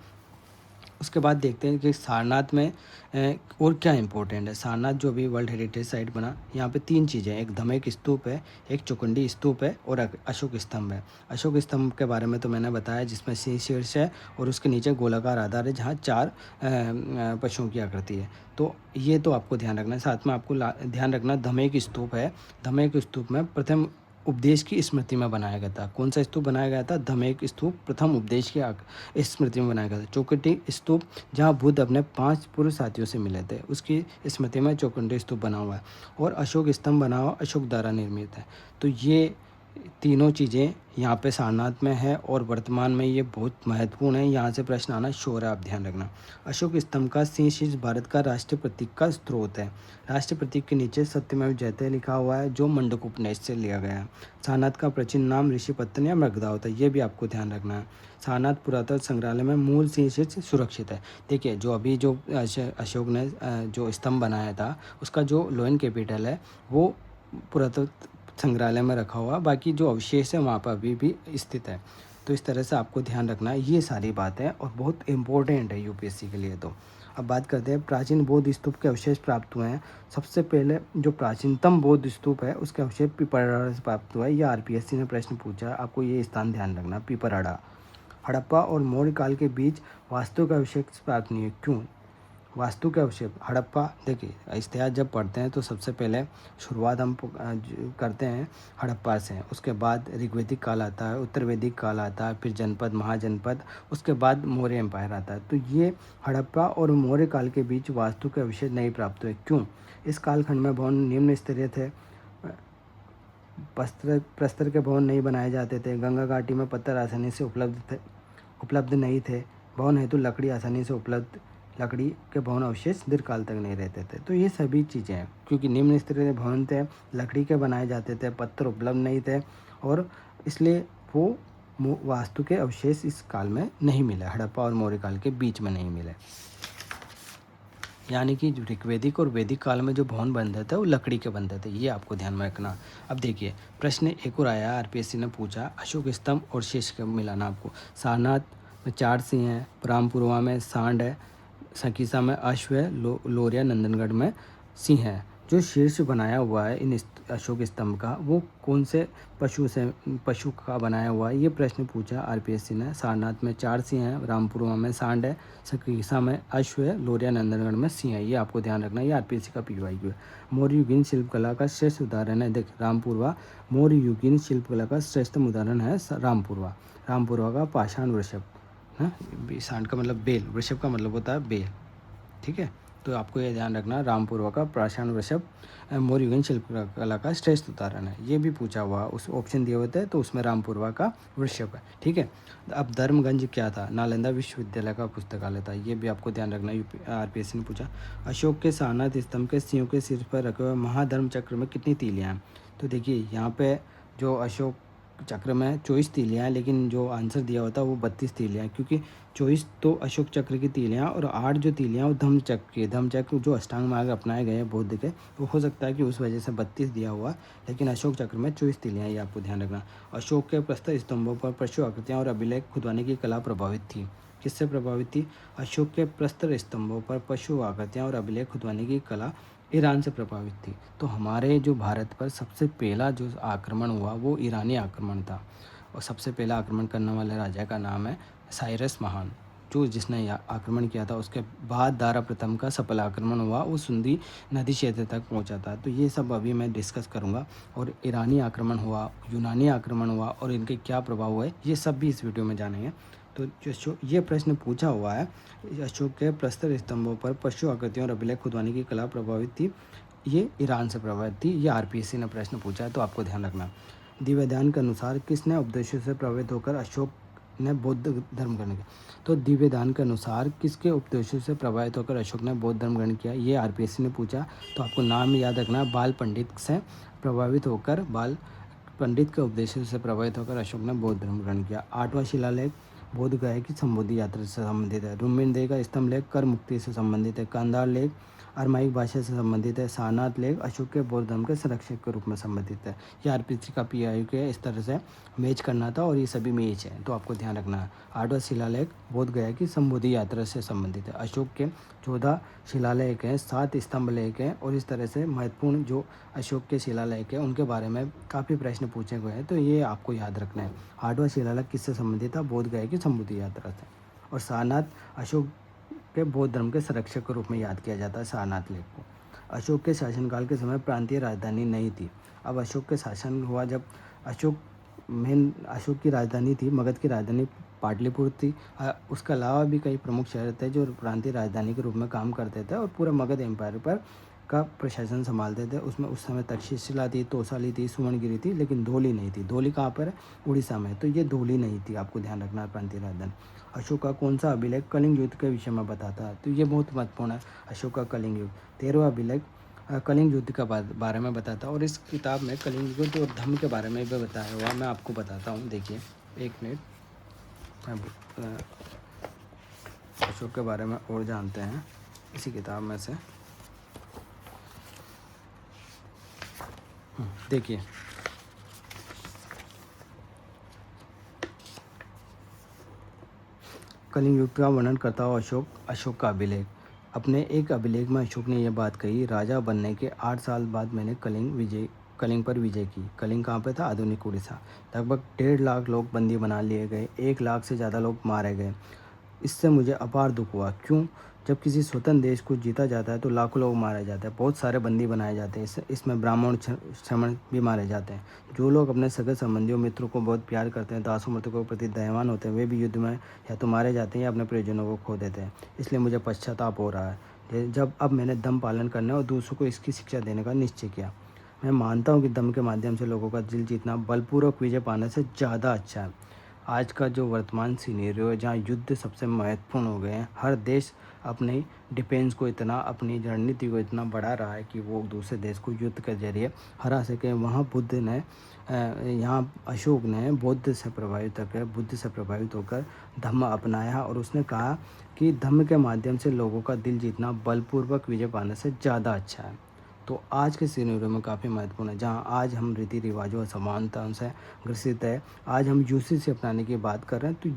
उसके बाद देखते हैं कि सारनाथ में और क्या इम्पोर्टेंट है। सारनाथ जो भी वर्ल्ड हेरिटेज साइट बना, यहाँ पे 3 चीज़ें हैं। एक धमेक स्तूप है, एक चौखंडी स्तूप है और अशोक स्तंभ है। अशोक स्तंभ के बारे में तो मैंने बताया, जिसमें सिंह शीर्ष है और उसके नीचे गोलाकार आधार है जहाँ 4 पशुओं की आकृति है। तो ये तो आपको ध्यान रखना है। साथ में आपको ध्यान रखना धमेक स्तूप है। धमेक स्तूप में प्रथम उपदेश की स्मृति में बनाया गया था। कौन सा स्तूप बनाया गया था? धमेक स्तूप प्रथम उपदेश की स्मृति में बनाया गया था। चौखंडी स्तूप जहाँ बुद्ध अपने 5 पूर्व साथियों से मिले थे, उसकी स्मृति में चौखंडी स्तूप बना हुआ है। और अशोक स्तंभ बना हुआ अशोक द्वारा निर्मित है। तो ये तीनों चीज़ें यहाँ पे सारनाथ में है और वर्तमान में ये बहुत महत्वपूर्ण है। यहाँ से प्रश्न आना श्योर है, आप ध्यान रखना। अशोक स्तंभ का सिंह शीर्ष भारत का राष्ट्रीय प्रतीक का स्रोत है। राष्ट्रीय प्रतीक के नीचे सत्यमेव जयते लिखा हुआ है जो मंडक उपनिषद से लिया गया है। सारनाथ का प्राचीन नाम ऋषिपत्तन या मृगधा होता है, ये भी आपको ध्यान रखना है। सारनाथ पुरातत्व संग्रहालय में मूल सिंह शीर्ष सुरक्षित है। देखिए जो अभी जो अशोक ने जो स्तंभ बनाया था उसका जो लोयन कैपिटल है वो पुरातत्व संग्रहालय में रखा हुआ, बाकी जो अवशेष है वहाँ पर अभी भी स्थित है। तो इस तरह से आपको ध्यान रखना है। ये सारी बातें और बहुत इम्पोर्टेंट है यूपीएससी के लिए। तो अब बात करते हैं प्राचीन बौद्ध स्तूप के अवशेष प्राप्त हुए हैं। सबसे पहले जो प्राचीनतम बौद्ध स्तूप है उसके अवशेष पिपराड़ा से प्राप्त हुआ है। यह आरपीएससी ने प्रश्न पूछा, आपको ये स्थान ध्यान रखना। पिपराड़ा हड़प्पा और मौर्य काल के बीच वास्तु का अवशेष प्राप्त नहीं है। क्यों? वास्तु के अवशेष हड़प्पा, देखिए इतिहास जब पढ़ते हैं तो सबसे पहले शुरुआत हम करते हैं हड़प्पा से। उसके बाद ऋग्वैदिक काल आता है, उत्तर वैदिक काल आता है, फिर जनपद, महाजनपद, उसके बाद मौर्य एम्पायर आता है। तो ये हड़प्पा और मौर्य काल के बीच वास्तु के अवशेष नहीं प्राप्त हुए। क्यों? इस कालखंड में भवन निम्न स्तरीय थे। प्रस्तर के भवन नहीं बनाए जाते थे। गंगा घाटी में पत्थर आसानी से उपलब्ध नहीं थे। भवन हेतु लकड़ी आसानी से उपलब्ध, लकड़ी के भवन अवशेष दीर्घकाल तक नहीं रहते थे। तो ये सभी चीज़ें हैं क्योंकि निम्न स्तरीय भवन थे, लकड़ी के बनाए जाते थे, पत्थर उपलब्ध नहीं थे और इसलिए वो वास्तु के अवशेष इस काल में नहीं मिले। हड़प्पा और मौर्य काल के बीच में नहीं मिले। यानी कि ऋग्वैदिक और वैदिक काल में जो भवन बनते थे वो लकड़ी के बनते थे। ये आपको ध्यान में रखना। अब देखिए प्रश्न एक और आया, आरपीएससी ने पूछा अशोक स्तंभ और शीर्ष का मिलाना आपको। सारनाथ में 4 सिंह हैं, रामपुरवा में सांड है, सकीसा में अश्व है, लोरिया नंदनगढ़ में सिंह है। जो शीर्ष बनाया हुआ है इन अशोक स्तंभ का वो कौन से पशु का बनाया हुआ है? ये प्रश्न पूछा आरपीएससी ने। सारनाथ में 4 सिंह हैं, रामपुरवा में सांड है, सकीसा में अश्व है, लोरिया नंदनगढ़ में सिंह है। ये आपको ध्यान रखना, ये आरपीएससी का पीवाईक्यू है। मौर्य युगीन शिल्पकला का श्रेष्ठ उदाहरण है, देख रामपुरवा। मौर्य युगीन शिल्पकला का श्रेष्ठतम उदाहरण है रामपुरवा। रामपुरवा का पाषाण वृषभ, सांड का मतलब बेल, वृषभ का मतलब होता है बेल, ठीक है। तो आपको ये ध्यान रखना, रामपुरवा का पाषाण वृषभ मौर्य युगीन शिल्पकला का श्रेष्ठ उदाहरण है। ये भी पूछा हुआ, उस ऑप्शन दिए होते हैं तो उसमें रामपुरवा का वृषभ है, ठीक है। अब धर्मगंज क्या था? नालंदा विश्वविद्यालय का पुस्तकालय था। ये भी आपको ध्यान रखना, आरपीएससी ने पूछा। अशोक के सारनाथ स्तंभ के सिंहों के सिर पर रखे हुए महाधर्म चक्र में कितनी तीलियाँ हैं? तो देखिए यहाँ पे जो अशोक चक्र में 24 तीलियाँ हैं, लेकिन जो आंसर दिया होता है वो 32 तीलियाँ हैं क्योंकि 24 तो अशोक चक्र की तीलियाँ और 8 जो तीलियाँ वो धम्म चक्र की। धम्म चक्र जो अष्टांग मार्ग अपनाए गए हैं बौद्ध के, तो हो सकता है कि उस वजह से 32 दिया हुआ, लेकिन अशोक चक्र में 24 तीलियाँ, ये आपको ध्यान रखना। अशोक के प्रस्तर स्तंभों पर पशु आकृतियाँ और अभिलेख खुदवाने की कला प्रभावित थी। किससे प्रभावित थी? अशोक के प्रस्तर स्तंभों पर पशु आकृतियाँ और अभिलेख खुदवाने की कला ईरान से प्रभावित थी। तो हमारे जो भारत पर सबसे पहला जो आक्रमण हुआ वो ईरानी आक्रमण था और सबसे पहला आक्रमण करने वाले राजा का नाम है साइरस महान। जो जिसने आक्रमण किया था, उसके बाद दारा प्रथम का सफल आक्रमण हुआ, वो सिंधु नदी क्षेत्र तक पहुंचा था। तो ये सब अभी मैं डिस्कस करूंगा। और ईरानी आक्रमण हुआ, यूनानी आक्रमण हुआ और इनके क्या प्रभाव हुए, ये सब भी इस वीडियो में जानेंगे। तो जो ये प्रश्न पूछा हुआ है, अशोक के प्रस्तर स्तंभों पर पशु आकृतियों और अभिलेख खुदवाने की कला प्रभावित थी, ये ईरान से प्रभावित थी। ये आरपीएससी ने प्रश्न पूछा है, तो आपको ध्यान रखना। दिव्यदान के अनुसार किसने उपदेशों से प्रभावित होकर अशोक ने बौद्ध धर्म ग्रहण किया? तो दिव्यदान के अनुसार किसके उपदेशों से प्रभावित होकर अशोक ने बौद्ध धर्म ग्रहण किया? ये आरपीएससी ने पूछा। तो आपको नाम याद रखना, बाल पंडित से प्रभावित होकर, बाल पंडित के उपदेशों से प्रभावित होकर अशोक ने बौद्ध धर्म ग्रहण किया। 8वां शिलालेख बोध गया की संबोधि यात्रा से संबंधित है। रुमिनदेह का स्तंभ लेख कर मुक्ति से संबंधित है। कांधार लेख अरमाइक भाषा से संबंधित है। सारनाथ लेख अशोक के बौद्ध धर्म के संरक्षक के रूप में संबंधित है। ये आरपीसी का पीआई के इस तरह से मैच करना था, और ये सभी मैच है, तो आपको ध्यान रखना है। 8वां शिलालेख बोध गया की संबोधि यात्रा से संबंधित है। अशोक के 14 शिलालेख हैं, 7 स्तंभ लेख हैं, और इस तरह से महत्वपूर्ण जो अशोक के शिलालेख हैं उनके बारे में काफ़ी प्रश्न पूछे गए हैं, तो ये आपको याद रखना है। 8वां शिलालेख किससे संबंधित था? बोध गया की संबोधि यात्रा से। और सारनाथ अशोक के बौद्ध धर्म के संरक्षक के रूप में याद किया जाता है, सारनाथ लेख को। अशोक के शासनकाल के समय प्रांतीय राजधानी नहीं थी। अब अशोक के शासन हुआ जब अशोक की राजधानी थी, मगध की राजधानी पाटलिपुत्र थी। उसके अलावा भी कई प्रमुख शहर थे जो प्रांतीय राजधानी के रूप में काम करते थे और पूरा मगध एम्पायर पर का प्रशासन संभालते थे। उसमें उस समय तक्षशिला थी, तोसाली थी, सुवर्णगिरी थी, लेकिन धौली नहीं थी। धौली कहाँ पर है? उड़ीसा में। तो ये धौली नहीं थी, आपको ध्यान रखना है, प्रांतीय राजधानी। अशोक का कौन सा अभिलेख कलिंग युद्ध के विषय में बताता है? तो ये बहुत महत्वपूर्ण है, अशोक का कलिंग युद्ध। 13वां अभिलेख कलिंग युद्ध के बारे में बताता है, और इस किताब में कलिंग युद्ध और धम्म के बारे में भी बताया हुआ, मैं आपको बताता हूँ। देखिए, एक मिनट, अशोक के बारे में और जानते हैं इसी किताब में से। देखिए, कलिंग युद्ध का वर्णन करता हुआ अशोक का अभिलेख। अपने एक अभिलेख में अशोक ने यह बात कही, राजा बनने के 8 साल बाद मैंने कलिंग पर विजय की। कलिंग कहाँ पे था? आधुनिक उड़ीसा। लगभग 1.5 लाख लोग बंदी बना लिए गए, 1 लाख से ज़्यादा लोग मारे गए। इससे मुझे अपार दुख हुआ। क्यों? जब किसी स्वतंत्र देश को जीता जाता है तो लाखों लोग मारे जाते हैं, बहुत सारे बंदी बनाए जाते हैं। इसमें ब्राह्मण श्रमण भी मारे जाते हैं। जो लोग अपने सगे संबंधियों मित्रों को बहुत प्यार करते हैं, दासों मृतकों के प्रति दयावान होते हैं, वे भी युद्ध में या तो मारे जाते हैं या अपने प्रियजनों को खो देते हैं। इसलिए मुझे पश्चाताप हो रहा है जब अब मैंने दम पालन करने और दूसरों को इसकी शिक्षा देने का निश्चय किया। मैं मानता हूँ कि दम के माध्यम से लोगों का दिल जीतना बलपूर्वक विजय पाने से ज़्यादा अच्छा है। आज का जो वर्तमान सिनेरियो है, जहाँ युद्ध सबसे महत्वपूर्ण हो गए हैं, हर देश अपनी डिफेंस को इतना, अपनी रणनीति को इतना बढ़ा रहा है कि वो दूसरे देश को युद्ध के जरिए हरा सके। वहाँ बुद्ध ने यहाँ अशोक ने बुद्ध से प्रभावित होकर धम्म अपनाया, और उसने कहा कि धम्म के माध्यम से लोगों का दिल जीतना बलपूर्वक विजय पाने से ज़्यादा अच्छा है। तो आज के सिनेरियो में काफ़ी महत्वपूर्ण है, जहाँ आज हम रीति रिवाजों और समानता से ग्रसित है। आज हम यूसीसी अपनाने की बात कर रहे हैं, तो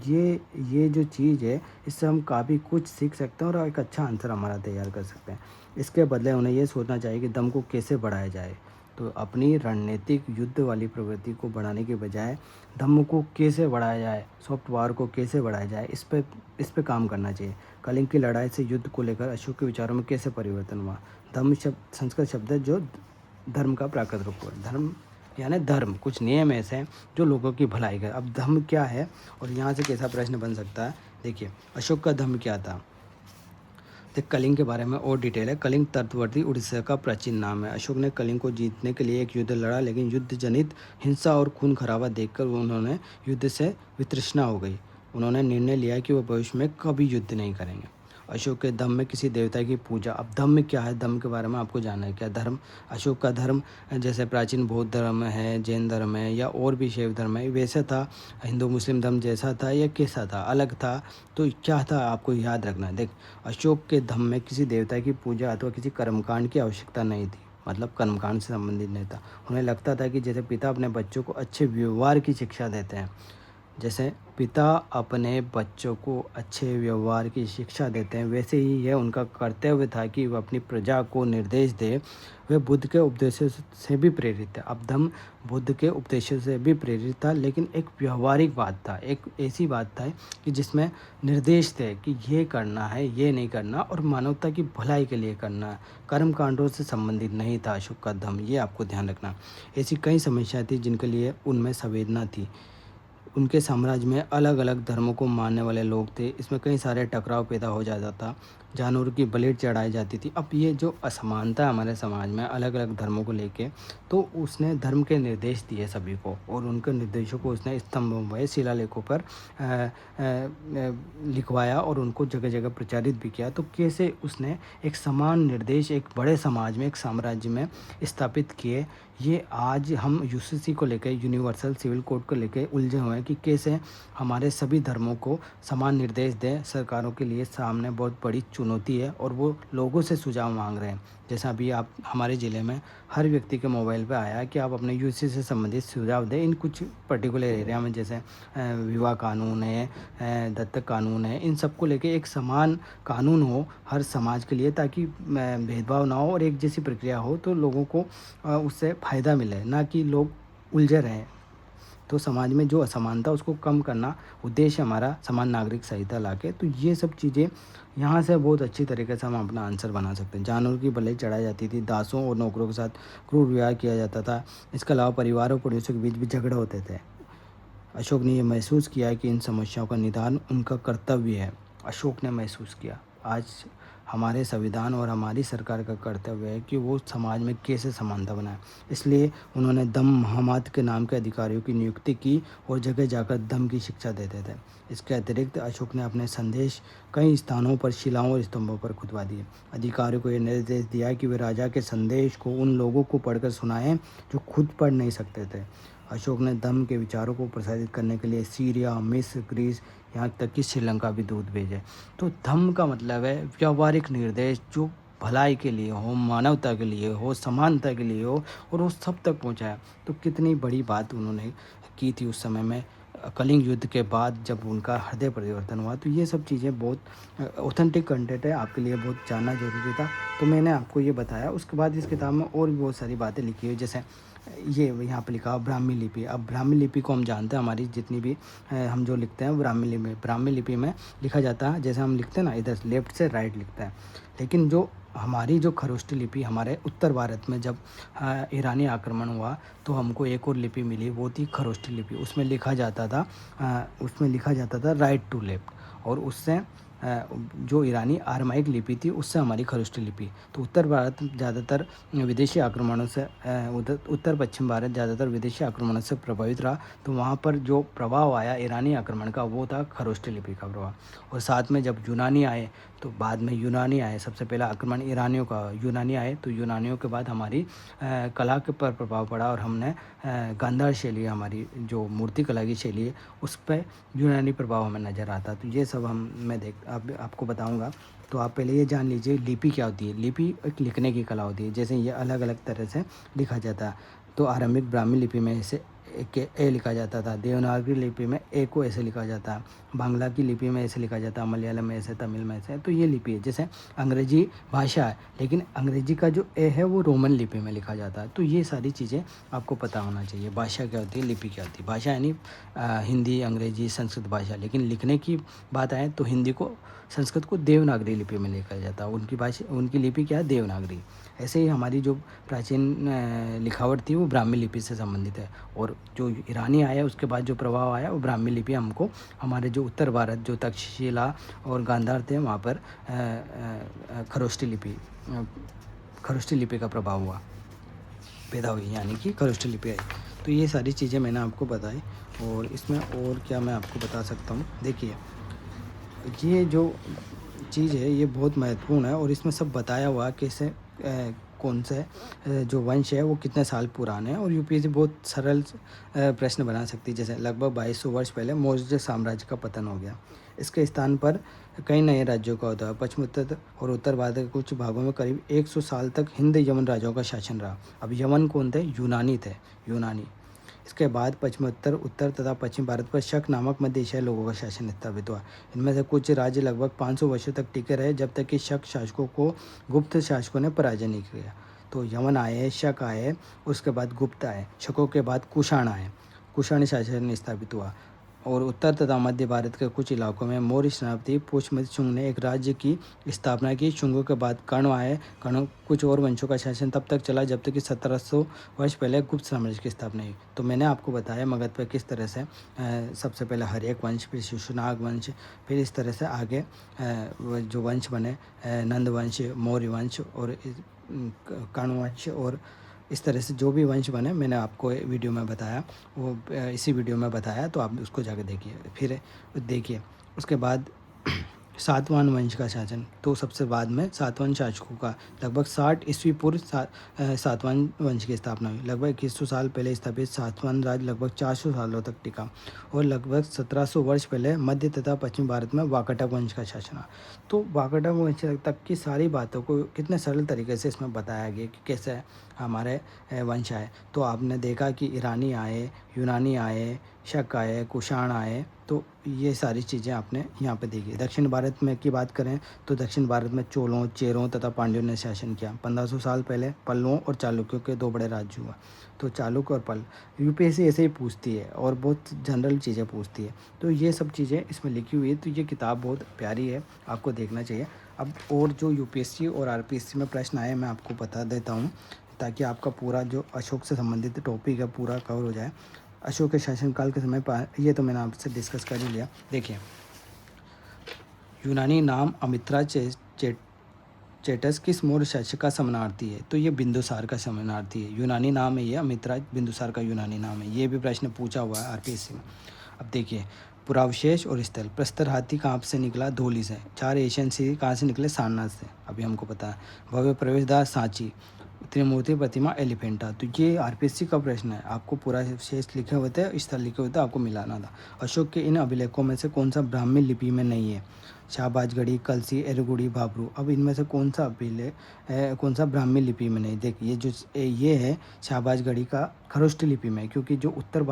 ये जो चीज़ है, इससे हम काफ़ी कुछ सीख सकते हैं और एक अच्छा आंसर हमारा तैयार कर सकते हैं। इसके बदले उन्हें ये सोचना चाहिए कि दम को कैसे बढ़ाया जाए। तो अपनी रणनीतिक युद्ध वाली प्रवृत्ति को बढ़ाने के बजाय धम्म को कैसे बढ़ाया जाए, सॉफ्ट पावर को कैसे बढ़ाया जाए, इस पे काम करना चाहिए। कलिंग की लड़ाई से युद्ध को लेकर अशोक के विचारों में कैसे परिवर्तन हुआ? धम्म शब्द संस्कृत शब्द है जो धर्म का प्राकृत रूप है। धर्म यानी धर्म, कुछ नियम ऐसे हैं जो लोगों की भलाई का। अब धम्म क्या है और यहाँ से कैसा प्रश्न बन सकता है? देखिए, अशोक का धम्म क्या था? तो कलिंग के बारे में और डिटेल है। कलिंग तटवर्ती उड़ीसा का प्राचीन नाम है। अशोक ने कलिंग को जीतने के लिए एक युद्ध लड़ा, लेकिन युद्ध जनित हिंसा और खून खराबा देखकर उन्होंने युद्ध से वितृष्णा हो गई। उन्होंने निर्णय लिया कि वह भविष्य में कभी युद्ध नहीं करेंगे। अशोक के धम्म में किसी देवता की पूजा। अब धम्म क्या है? धम्म के बारे में आपको जानना है क्या? धर्म, अशोक का धर्म जैसे प्राचीन बौद्ध धर्म है, जैन धर्म है, या और भी शैव धर्म है, वैसा था? हिंदू मुस्लिम धर्म जैसा था या कैसा था? अलग था? तो क्या था, आपको याद रखना है। देख, अशोक के धम्म में किसी देवता की पूजा अथवा किसी कर्मकांड की आवश्यकता नहीं थी, मतलब कर्मकांड से संबंधित नहीं था। उन्हें लगता था कि जैसे पिता अपने बच्चों को अच्छे व्यवहार की शिक्षा देते हैं, जैसे पिता अपने बच्चों को अच्छे व्यवहार की शिक्षा देते हैं, वैसे ही यह उनका कर्तव्य था कि वह अपनी प्रजा को निर्देश दे। वह बुद्ध के उपदेशों से भी प्रेरित है। अब धम्म बुद्ध के उपदेशों से भी प्रेरित था, लेकिन एक व्यवहारिक बात था, एक ऐसी बात था कि जिसमें निर्देश थे कि ये करना है, ये नहीं करना, और मानवता की भलाई के लिए करना है। कर्म कांडों से संबंधित नहीं था अशोक का धम्म, ये आपको ध्यान रखना। ऐसी कई समस्याएं थी जिनके लिए उनमें संवेदना थी। उनके साम्राज्य में अलग अलग धर्मों को मानने वाले लोग थे। इसमें कई सारे टकराव पैदा हो जाता था, जानवरों की बलि चढ़ाई जाती थी। अब ये जो असमानता है हमारे समाज में अलग अलग धर्मों को लेके, तो उसने धर्म के निर्देश दिए सभी को, और उनके निर्देशों को उसने स्तंभों में शिलालेखों पर लिखवाया और उनको जगह जगह प्रचारित भी किया। तो कैसे उसने एक समान निर्देश एक बड़े समाज में, एक साम्राज्य में स्थापित किए, ये आज हम यूसीसी को लेकर, यूनिवर्सल सिविल कोड को लेकर उलझे हुए हैं कि कैसे हमारे सभी धर्मों को समान निर्देश दें। सरकारों के लिए सामने बहुत बड़ी चुनौती है और वो लोगों से सुझाव मांग रहे हैं। जैसा अभी आप हमारे ज़िले में हर व्यक्ति के मोबाइल पे आया कि आप अपने यूसीसी से संबंधित सुझाव दें इन कुछ पर्टिकुलर एरिया में, जैसे विवाह कानून है, दत्तक कानून है, इन सब को लेके एक समान कानून हो हर समाज के लिए, ताकि भेदभाव ना हो और एक जैसी प्रक्रिया हो, तो लोगों को उससे फ़ायदा मिले, ना कि लोग उलझे रहें। तो समाज में जो असमानता उसको कम करना उद्देश्य हमारा, समान नागरिक संहिता लाके। तो ये सब चीज़ें यहाँ से बहुत अच्छी तरीके से हम अपना आंसर बना सकते हैं। जानवरों की बलि चढ़ाई जाती थी, दासों और नौकरों के साथ क्रूर व्यवहार किया जाता था। इसके अलावा परिवार और पड़ोसियों के बीच भी झगड़े होते थे। अशोक ने यह महसूस किया कि इन समस्याओं का निदान उनका कर्तव्य है। अशोक ने महसूस किया। आज हमारे संविधान और हमारी सरकार का कर्तव्य है कि वो समाज में कैसे समानता बनाए। इसलिए उन्होंने दम महमद के नाम के अधिकारियों की नियुक्ति की और जगह जाकर दम की शिक्षा देते थे। इसके अतिरिक्त अशोक ने अपने संदेश कई स्थानों पर शिलाओं और स्तंभों पर खुदवा दिए। अधिकारियों को यह निर्देश दिया कि वे राजा के संदेश को उन लोगों को पढ़कर सुनाएं जो खुद पढ़ नहीं सकते थे। अशोक ने धम्म के विचारों को प्रसारित करने के लिए सीरिया, मिस्र, ग्रीस, यहाँ तक कि श्रीलंका भी दूत भेजे। तो धम्म का मतलब है व्यावहारिक निर्देश जो भलाई के लिए हो, मानवता के लिए हो, समानता के लिए हो, और वो सब तक पहुँचाया। तो कितनी बड़ी बात उन्होंने की थी उस समय में, कलिंग युद्ध के बाद जब उनका हृदय परिवर्तन हुआ। तो ये सब चीज़ें बहुत ऑथेंटिक कंटेंट है, आपके लिए बहुत जानना जरूरी था, तो मैंने आपको ये बताया। उसके बाद इस किताब में और भी बहुत सारी बातें लिखी हुई, जैसे ये यहाँ पे लिखा ब्राह्मी लिपि। अब ब्राह्मी लिपि को हम जानते हैं, हमारी जितनी भी हम जो लिखते हैं ब्राह्मी लिपि में लिखा जाता है। जैसे हम लिखते हैं ना, इधर लेफ्ट से राइट लिखते हैं। लेकिन जो हमारी जो खरोष्टी लिपि हमारे उत्तर भारत में जब ईरानी आक्रमण हुआ, तो हमको एक और लिपि मिली, वो थी खरोष्टी लिपि। उसमें लिखा जाता था राइट टू लेफ्ट, और उससे जो ईरानी आरमाइक लिपि थी उससे हमारी खरोष्टी लिपि। तो उत्तर भारत ज़्यादातर विदेशी आक्रमणों से उत्तर पश्चिम भारत ज़्यादातर विदेशी आक्रमणों से प्रभावित रहा। तो वहाँ पर जो प्रभाव आया ईरानी आक्रमण का, वो था खरोष्टी लिपि का प्रभाव। और साथ में जब यूनानी आए, तो बाद में यूनानी आए, सबसे पहला आक्रमण ईरानियों का, यूनानी आए, तो यूनानियों के बाद हमारी कला के पर प्रभाव पड़ा, और हमने गांधार शैली, हमारी जो मूर्ति कला की शैली है, उस पर यूनानी प्रभाव हमें नज़र आता। तो ये सब मैं आपको बताऊंगा। तो आप पहले ये जान लीजिए लिपि क्या होती है। लिपि एक लिखने की कला होती है, जैसे ये अलग अलग तरह से लिखा जाता है। तो आरंभिक ब्राह्मी लिपि में इसे ए लिखा जाता था, देवनागरी लिपि में ए को ऐसे लिखा जाता है, बांग्ला की लिपि में ऐसे लिखा जाता है, मलयालम में ऐसे, तमिल में ऐसे। तो ये लिपि है। जैसे अंग्रेजी भाषा है, लेकिन अंग्रेजी का जो ए है वो रोमन लिपि में लिखा जाता है। तो ये सारी चीज़ें आपको पता होना चाहिए। भाषा क्या होती है, लिपि क्या होती है। भाषा यानी हिंदी, अंग्रेजी, संस्कृत भाषा। लेकिन लिखने की बात आए तो हिंदी को, संस्कृत को देवनागरी लिपि में लिखा जाता है। उनकी भाषा, उनकी लिपि क्या है, देवनागरी। ऐसे ही हमारी जो प्राचीन लिखावट थी वो ब्राह्मी लिपि से संबंधित है। और जो ईरानी आया उसके बाद जो प्रभाव आया वो ब्राह्मी लिपि हमको हमारे जो उत्तर भारत, जो तक्षशिला और गांधार थे, वहाँ पर खरोष्टी लिपि का प्रभाव हुआ, पैदा हुई, यानी कि खरोष्टी लिपि आई। तो ये सारी चीज़ें मैंने आपको बताई। और इसमें और क्या मैं आपको बता सकता हूँ, देखिए ये जो चीज़ है ये बहुत महत्वपूर्ण है, और इसमें सब बताया हुआ कैसे कौन से जो वंश है वो कितने साल पुराने हैं। और यूपीएससी बहुत सरल प्रश्न बना सकती है। जैसे लगभग 2200 वर्ष पहले मौर्य साम्राज्य का पतन हो गया। इसके स्थान पर कई नए राज्यों का उदय। पश्चिम, उत्तर और उत्तर भारत के कुछ भागों में करीब 100 साल तक हिंद यमन राजाओं का शासन रहा। अब यमन कौन थे, यूनानी थे, यूनानी। इसके बाद पश्चिमोत्तर उत्तर तथा पश्चिम भारत पर शक नामक मध्य एशियाई लोगों का शासन स्थापित हुआ। इनमें से कुछ राज्य लगभग 500 वर्षों तक टिके रहे, जब तक कि शक शासकों को गुप्त शासकों ने पराजय नहीं किया। तो यमन आए, शक आए, उसके बाद गुप्त आए, शकों के बाद कुषाण आए, कुषाण शासन स्थापित हुआ। और उत्तर तथा मध्य भारत के कुछ इलाकों में मौर्य सेनापति पुष्यमित्र शुंग ने एक राज्य की स्थापना की। शुंगों के बाद कर्ण आए। कर्ण कुछ और वंशों का शासन तब तक चला जब तक कि 1700 वर्ष पहले गुप्त साम्राज्य की स्थापना हुई। तो मैंने आपको बताया मगध पर किस तरह से सबसे पहले हर्यक वंश, फिर शिशुनाग वंश, फिर इस तरह से आगे जो वंश बने, नंद वंश, मौर्य वंश और कर्ण वंश, और इस तरह से जो भी वंश बने मैंने आपको वीडियो में बताया, वो इसी वीडियो में बताया, तो आप उसको जाकर देखिए। फिर देखिए उसके बाद सातवाहन वंश का शासन। तो सबसे बाद में सातवाहन शासकों का लगभग 60 ईस्वी पूर्व सातवाहन वंश की स्थापना हुई। लगभग 2100 साल पहले स्थापित सातवाहन राज्य लगभग 400 सालों तक टिका और लगभग 1700 वर्ष पहले मध्य तथा पश्चिम भारत में वाकाटक वंश का शासन हुआ। तो वाकाटक वंश तक की सारी बातों को कितने सरल तरीके से इसमें बताया गया कि कैसे हमारे वंश आए। तो आपने देखा कि ईरानी आए, यूनानी आए, शक आए, कुषाण आए, तो ये सारी चीज़ें आपने यहाँ पे देखी। दक्षिण भारत में की बात करें तो दक्षिण भारत में चोलों, चेरों तथा पांड्यों ने शासन किया। 1500 साल पहले पल्लवों और चालुक्यों के दो बड़े राज्य हुआ। तो चालुक्य और पल्लव, यूपीएससी ऐसे ही पूछती है और बहुत जनरल चीज़ें पूछती है। तो ये सब चीज़ें इसमें लिखी हुई है। तो ये किताब बहुत प्यारी है, आपको देखना चाहिए। अब और जो यूपीएससी और आरपीएससी में प्रश्न आए मैं आपको बता देता हूँ, ताकि आपका पूरा जो अशोक से संबंधित टॉपिक है पूरा कवर हो जाए। अशोक के शासनकाल के समय पर ये तो मैंने आपसे डिस्कस कर ही लिया। देखिए, यूनानी नाम अमित्रा चेटस किस मौर्य शासक का समानार्थी है? तो ये बिंदुसार का समानार्थी है। यूनानी नाम है ये अमित्रा, बिंदुसार का यूनानी नाम है। ये भी प्रश्न पूछा हुआ है आरपीएससी में। अब देखिए, पुरावशेष और स्थल। प्रस्तर हाथी कहाँ से निकला? धौली से। 4 एशियन सी कहाँ से निकले? सारनाथ से, अभी हमको पता है। भव्य प्रवेशद्वार सांची। त्रिमूर्ति प्रतिमा एलिफेंटा। तो ये आरपीएससी का प्रश्न है। आपको पूरा शेष लिखे हुए थे, स्थल लिखे हुए थे, आपको मिलाना था। अशोक के इन अभिलेखों में से कौन सा ब्राह्मी लिपि में नहीं है? शाहबाजगढ़ी, कलसी, एरगुड़ी, भाबरू। अब इनमें से कौन सा अभिलेख कौन सा ब्राह्मी लिपि में नहीं? देखिए, जो ये है शाहबाजगढ़ी का खरोष्ट लिपि में, क्योंकि जो उत्तर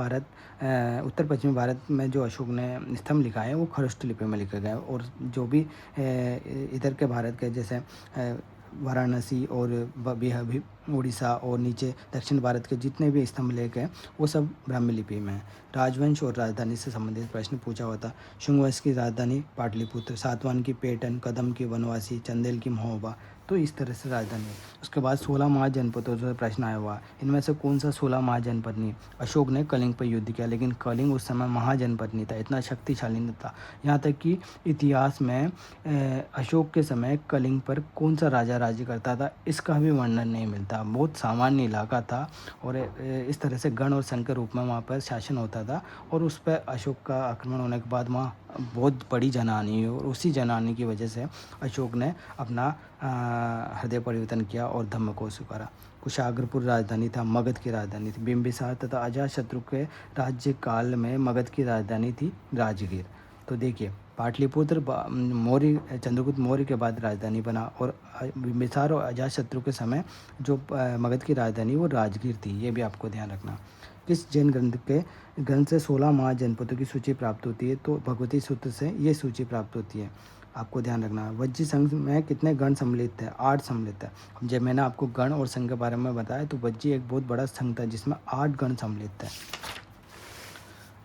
पश्चिमी भारत में जो अशोक ने स्तंभ लिखा है वो खरोष्ट लिपि में लिखा गया है। और जो भी इधर के भारत के जैसे वाराणसी और भी उड़ीसा और नीचे दक्षिण भारत के जितने भी स्तंभ लेख हैं वो सब ब्राह्मी लिपि में है। राजवंश और राजधानी से संबंधित प्रश्न पूछा हुआ था। शुंग वंश की राजधानी पाटलिपुत्र, सातवाहन की पेटन, कदम की वनवासी, चंदेल की महोबा। तो इस तरह से राजधानी है। उसके बाद 16 महाजनपदों से प्रश्न आया हुआ, इनमें से कौन सा 16 महाजनपद नहीं? अशोक ने कलिंग पर युद्ध किया, लेकिन कलिंग उस समय महाजनपद नहीं था, इतना शक्तिशाली नहीं था। यहाँ तक कि इतिहास में अशोक के समय कलिंग पर कौन सा राजा राज्य करता था इसका भी वर्णन नहीं मिलता। बहुत सामान्य इलाका था और इस तरह से गण और संघ के रूप में वहाँ पर शासन होता था। और उस पर अशोक का आक्रमण होने के बाद वहाँ बहुत बड़ी जनहानि हुई और उसी जनहानि की वजह से अशोक ने अपना हृदय परिवर्तन किया और धम्म को स्वीकारा। कुशाग्रपुर राजधानी था, मगध की राजधानी थी। बिंबिसार तथा अजातशत्रु के राज्य काल में मगध की राजधानी थी राजगीर। तो देखिए, पाटलिपुत्र मौर्य चंद्रगुप्त मौर्य के बाद राजधानी बना और बिंबिसार और अजातशत्रु के समय जो मगध की राजधानी वो राजगीर थी। ये भी आपको ध्यान रखना। किस जैन ग्रंथ से 16 महाजनपदों की सूची प्राप्त होती है? तो भगवती सूत्र से ये सूची प्राप्त होती है। आपको ध्यान रखना। वज्जी संघ में कितने गण सम्मिलित थे? 8 सम्मिलित है। जब मैंने आपको गण और संघ के बारे में बताया तो वज्जी एक बहुत बड़ा संघ था जिसमें 8 गण सम्मिलित थे।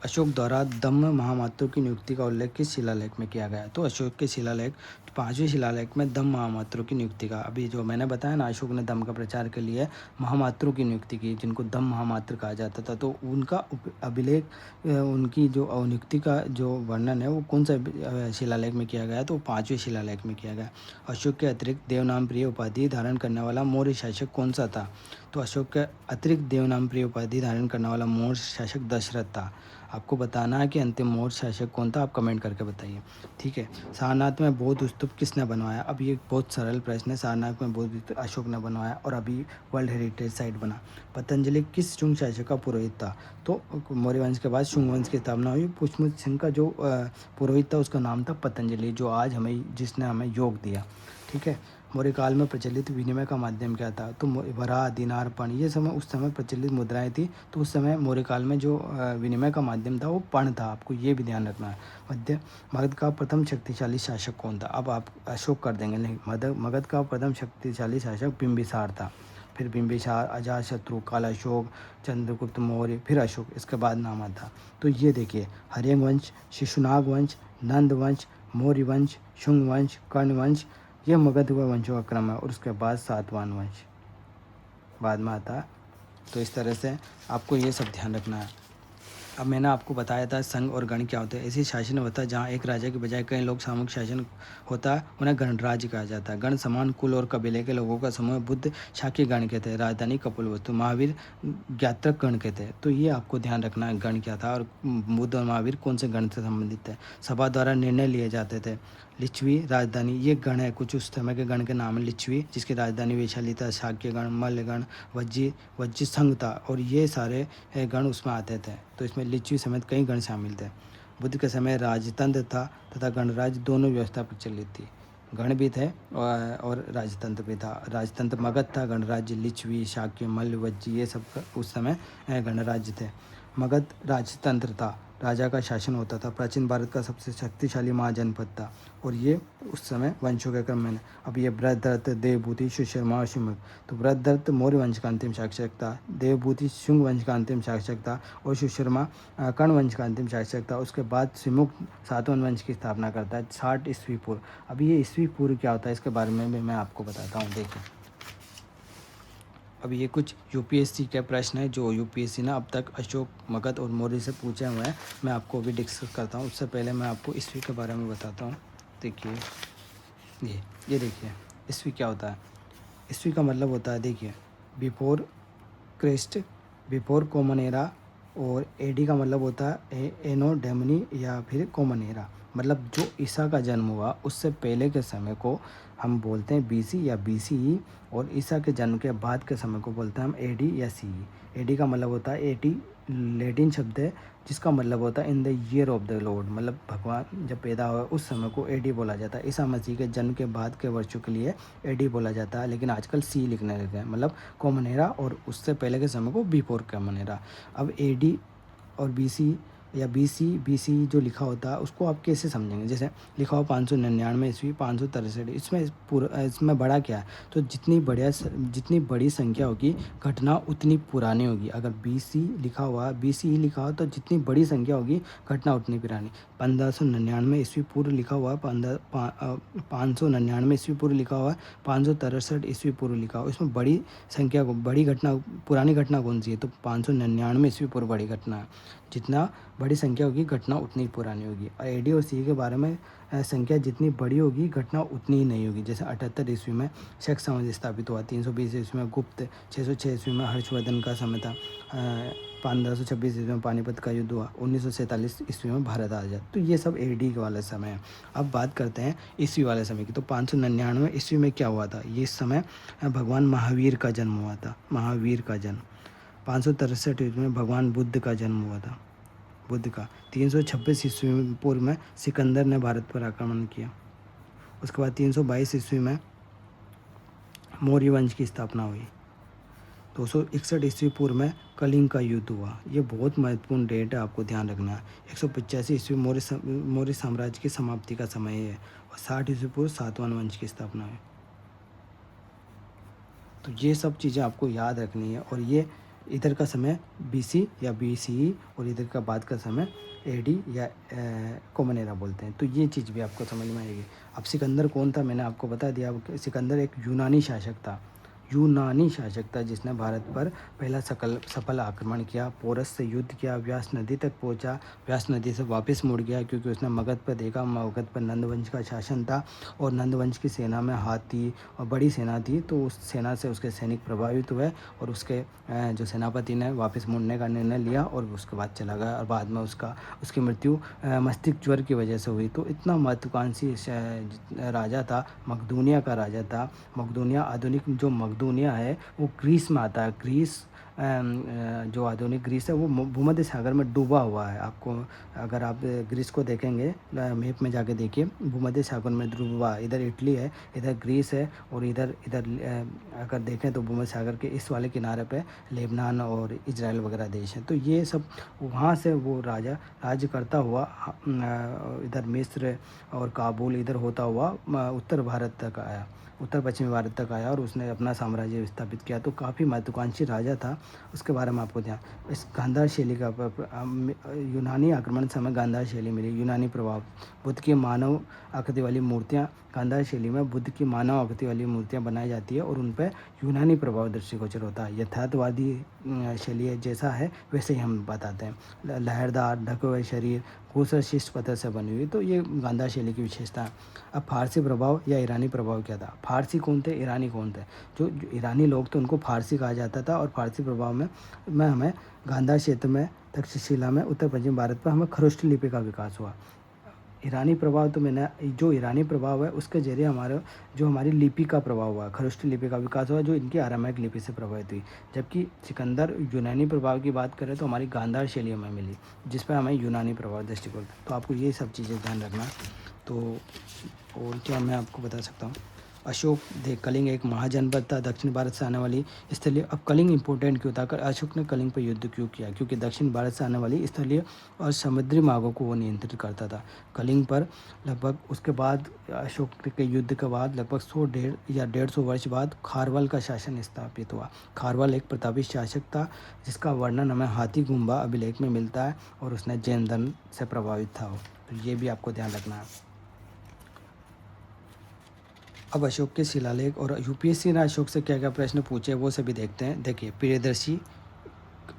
अशोक द्वारा दम्म महामात्रों की नियुक्ति का उल्लेख किस शिलालेख में किया गया? तो अशोक के शिलालेख 5वें शिलालेख में दम्म महामात्रों की नियुक्ति का, अभी जो मैंने बताया ना, अशोक ने दम्म का प्रचार के लिए महामात्रों की नियुक्ति की, जिनको दम्म महामात्र कहा जाता था। तो उनका अभिलेख, उनकी जो नियुक्ति का जो वर्णन है वो कौन सा शिलालेख में किया गया? तो 5वें शिलालेख में किया गया। अशोक के अतिरिक्त देवनाम प्रिय उपाधि धारण करने वाला मौर्य शासक कौन सा था? तो अशोक के अतिरिक्त देवनाम प्रिय उपाधि धारण करने वाला मौर्य शासक दशरथ था। आपको बताना है कि अंतिम मौर्य शासक कौन था, आप कमेंट करके बताइए, ठीक है। सारनाथ में बौद्ध स्तूप किसने बनवाया? अब ये बहुत सरल प्रश्न है। सारनाथ में बौद्ध स्तूप अशोक ने बनवाया और अभी वर्ल्ड हेरिटेज साइट बना। पतंजलि किस शुंग शासक का पुरोहित था? तो मौर्य वंश के बाद शुंग वंश की स्थापना हुई। पुष्यमित्र सिंह का जो पुरोहित था उसका नाम था पतंजलि, जो आज जिसने हमें योग दिया, ठीक है। मौर्य काल में प्रचलित विनिमय का माध्यम क्या था? तो वराह, दिनार, पण, ये समय उस समय प्रचलित मुद्राएं थी। तो उस समय मौर्य काल में जो विनिमय का माध्यम था वो पण था, आपको ये भी ध्यान रखना है। मगध का प्रथम शक्तिशाली शासक कौन था? अब आप अशोक कर देंगे, नहीं, मगध का प्रथम शक्तिशाली शासक बिंबिसार था। फिर बिंबिसार, अजातशत्रु, कालाशोक, चंद्रगुप्त मौर्य, फिर अशोक, इसके बाद नाम आता। तो ये देखिए, हर्यंग वंश, शिशुनाग वंश, नंद वंश, मौर्य वंश, शुंग वंश, कर्ण वंश, ये मगध वंशों का क्रम है। और उसके बाद सातवाहन वंश बाद में आता है। तो इस तरह से आपको ये सब ध्यान रखना है। अब मैंने आपको बताया था संघ और गण क्या होते हैं। ऐसी शासन होता है जहाँ एक राजा के बजाय कई लोग सामूहिक शासन होता है, उन्हें गणराज्य कहा जाता है। गण समान कुल और कबीले के लोगों का समूह। बुद्ध शाक्य गण कहते हैं, राजधानी कपिलवस्तु। महावीर ज्ञात्रक गण कहते हैं। तो ये आपको ध्यान रखना है गण क्या था और बुद्ध और महावीर कौन से गण से संबंधित है। सभा द्वारा निर्णय लिए जाते थे। लिच्छवी राजधानी, ये गण है, कुछ उस समय के गण के नाम है। लिच्छवी जिसकी राजधानी वैशाली था, शाक्य गण, मल्ल गण, वज्जी संघ था, और ये सारे गण उसमें आते थे। तो इसमें लिच्छवी समेत कई गण शामिल थे। बुद्ध के समय राजतंत्र था तथा गणराज्य दोनों व्यवस्था प्रचलित थी। गण भी थे और राजतंत्र भी था। राजतंत्र मगध था, गणराज्य लिच्छवी, शाक्य, मल्ल, वज्जी, ये सब उस समय गणराज्य थे। मगध राजतंत्र था, राजा का शासन होता था। प्राचीन भारत का सबसे शक्तिशाली महाजनपद था, और ये उस समय वंशों के क्रम में। अब ये बृहद्रथ, देवभूति, सुशर्मा और शुंग। तो बृहद्रथ मौर्य वंश का अंतिम शासक था, देवभूति शुंग वंश का अंतिम शासक था, और सुशर्मा कर्ण वंश का अंतिम शासक था। उसके बाद सिमुक सातवाहन वंश की स्थापना करता है 60 ईस्वी पूर्व। अब ये ईस्वी पूर्व क्या होता है, इसके बारे में भी मैं आपको बताता हूँ। देखिए, अब ये कुछ यूपीएससी के प्रश्न है जो यूपीएससी ने अब तक अशोक, मगध और मौर्य से पूछे हुए हैं। मैं आपको अभी डिस्कस करता हूँ। उससे पहले मैं आपको ईस्वी के बारे में बताता हूँ। देखिए, ये देखिए, ईस्वी क्या होता है। ईस्वी का मतलब होता है, देखिए, before Christ, before common era, और एडी का मतलब होता है एनो डेमनी या फिर कॉमन एरा। मतलब जो ईसा का जन्म हुआ उससे पहले के समय को हम बोलते हैं बीसी या बीसीई, और ईसा के जन्म के बाद के समय को बोलते हैं हम एडी या सीई। एडी का मतलब होता है, एडी लैटिन शब्द है जिसका मतलब होता है in the year of the Lord, मतलब भगवान जब पैदा हुआ उस समय को एडी बोला जाता है। ईसा मसीह के जन्म के बाद के वर्षों के लिए एडी बोला जाता है, लेकिन आजकल सी लिखने लगे हैं, मतलब कॉमन एरा, और उससे पहले के समय को बिफोर कॉमन एरा। अब एडी और बीसी या बीसी जो लिखा होता है उसको आप कैसे समझेंगे। जैसे लिखा हो 599 ईस्वी, 563, इसमें बड़ा क्या है, तो जितनी बड़ी संख्या होगी घटना उतनी पुरानी होगी। अगर बीसी लिखा हुआ, बीसी लिखा हो तो जितनी बड़ी संख्या होगी घटना उतनी पुरानी। 1599 ईस्वी पूर्व लिखा हुआ, 599 ईस्वी पूर्व लिखा हुआ, 563 ईस्वी पूर्व लिखा हुआ। इसमें बड़ी संख्या को, बड़ी घटना, पुरानी घटना कौन सी है, तो 599 ईस्वी पूर्व बड़ी घटना है। जितना बड़ी संख्या होगी घटना उतनी पुरानी होगी। और एडी और सी के बारे में संख्या जितनी बड़ी होगी घटना उतनी ही नहीं होगी। जैसे 78 ईस्वी में शक साम्राज्य स्थापित हुआ, 320 ईस्वी में गुप्त, 606 ईस्वी में हर्षवर्धन का समय था, 1526 ईस्वी में पानीपत का युद्ध हुआ, 1947 ईस्वी में भारत आजाद। तो ये सब एडी वाले समय है। अब बात करते हैं ईस्वी वाले समय की। तो 599 ईस्वी में क्या हुआ था, ये समय भगवान महावीर का जन्म हुआ था, महावीर का जन्म। 563 ईस्वी में भगवान बुद्ध का जन्म हुआ था, बुद्ध का। 326 ईस्वी पूर्व में सिकंदर ने भारत पर आक्रमण किया। उसके बाद 322 ईस्वी में मौर्य वंश की स्थापना हुई। 261 ईस्वी पूर्व में कलिंग का युद्ध हुआ। ये बहुत महत्वपूर्ण डेट है, आपको ध्यान रखना है। 185 ईस्वी मौर्य साम्राज्य की समाप्ति का समय है, और 60 ईस्वी पूर्व सातवाहन वंश की स्थापना हुई। तो ये सब चीज़ें आपको याद रखनी है। और ये इधर का समय बीसी या बीसीई, और इधर का बाद का समय एडी या कॉमन एरा बोलते हैं। तो ये चीज़ भी आपको समझ में आएगी। अब सिकंदर कौन था, मैंने आपको बता दिया। सिकंदर एक यूनानी शासक था जिसने भारत पर पहला सफल आक्रमण किया, पोरस से युद्ध किया, व्यास नदी तक पहुंचा, व्यास नदी से वापस मुड़ गया क्योंकि उसने मगध पर देखा, मगध पर नंदवंश का शासन था, और नंदवंश की सेना में हाथी और बड़ी सेना थी। तो उस सेना से उसके सैनिक प्रभावित हुए, और उसके जो सेनापति ने वापस मुड़ने का निर्णय लिया, और उसके बाद चला गया, और बाद में उसकी मृत्यु मस्तिष्क ज्वर की वजह से हुई। तो इतना महत्वाकांक्षी राजा था, मकदूनिया का राजा था। मकदूनिया, आधुनिक जो मकदूनिया है वो ग्रीस में आता है। ग्रीस जो आधुनिक ग्रीस है वो भूमध्य सागर में डूबा हुआ है। आपको अगर आप ग्रीस को देखेंगे मैप में जाके देखिए, भूमध्य सागर में डूबा, इधर इटली है, इधर ग्रीस है, और इधर इधर अगर देखें तो भूमध्य सागर के इस वाले किनारे पे लेबनान और इजराइल वगैरह देश हैं। तो ये सब वहाँ से वो राजा राज्य करता हुआ इधर मिस्र और काबुल इधर होता हुआ उत्तर भारत तक आया, उत्तर पश्चिमी भारत तक आया और उसने अपना साम्राज्य स्थापित किया। तो काफ़ी महत्वाकांक्षी राजा था, उसके बारे में आपको ध्यान। इस गांधार शैली का यूनानी आक्रमण समय गांधार शैली मिली, यूनानी प्रभाव, बुद्ध की मानव आकृति वाली मूर्तियाँ, गांधार शैली में बुद्ध की मानव आकृति वाली मूर्तियाँ बनाई जाती है और उन पर यूनानी प्रभाव दृष्टिगोचर होता है। यथार्थवादी शैली जैसा है वैसे ही हम बताते हैं। लहरदार ढके हुए शरीर, खूबसूरत शिष्ट पत्थर से बनी हुई, तो ये गांधार शैली की विशेषता है। अब फारसी प्रभाव या ईरानी प्रभाव क्या था? फारसी कौन थे, ईरानी कौन थे? जो ईरानी लोग थे उनको फारसी कहा जाता था, और फारसी प्रभाव में हमें गांधार क्षेत्र में, तक्षशिला में, उत्तर पश्चिम भारत पर हमें खरोष्ठ लिपि का विकास हुआ। ईरानी प्रभाव तो मैंने, जो ईरानी प्रभाव है उसके जरिए हमारी लिपि का प्रभाव हुआ, खरोष्ठ लिपि का विकास हुआ, जो इनकी अरामैक लिपि से प्रभावित हुई। जबकि सिकंदर यूनानी प्रभाव की बात करें तो हमारी गांधार शैली हमें मिली, जिस पर हमें यूनानी प्रभाव दृष्टिकोण। तो आपको ये सब चीज़ें ध्यान रखना। तो और क्या मैं आपको बता सकता हूँ? अशोक कलिंग एक महाजनपद था, दक्षिण भारत से आने वाली स्थलीय। अब कलिंग इंपॉर्टेंट क्यों था? अशोक ने कलिंग पर युद्ध क्यों किया? क्योंकि दक्षिण भारत से आने वाली स्थलीय और समुद्री मार्गों को वो नियंत्रित करता था। कलिंग पर लगभग उसके बाद, अशोक के युद्ध के बाद लगभग 150 वर्ष बाद खारवाल का शासन स्थापित हुआ। खारवाल एक प्रतापी शासक था जिसका वर्णन हमें हाथी गुम्बा अभिलेख में मिलता है, और उसने जैन धर्म से प्रभावित था। तो ये भी आपको ध्यान रखना है। अब अशोक के शिलालेख और यूपीएससी ने अशोक से क्या क्या प्रश्न पूछे वो सभी देखते हैं। देखिए, प्रियदर्शी,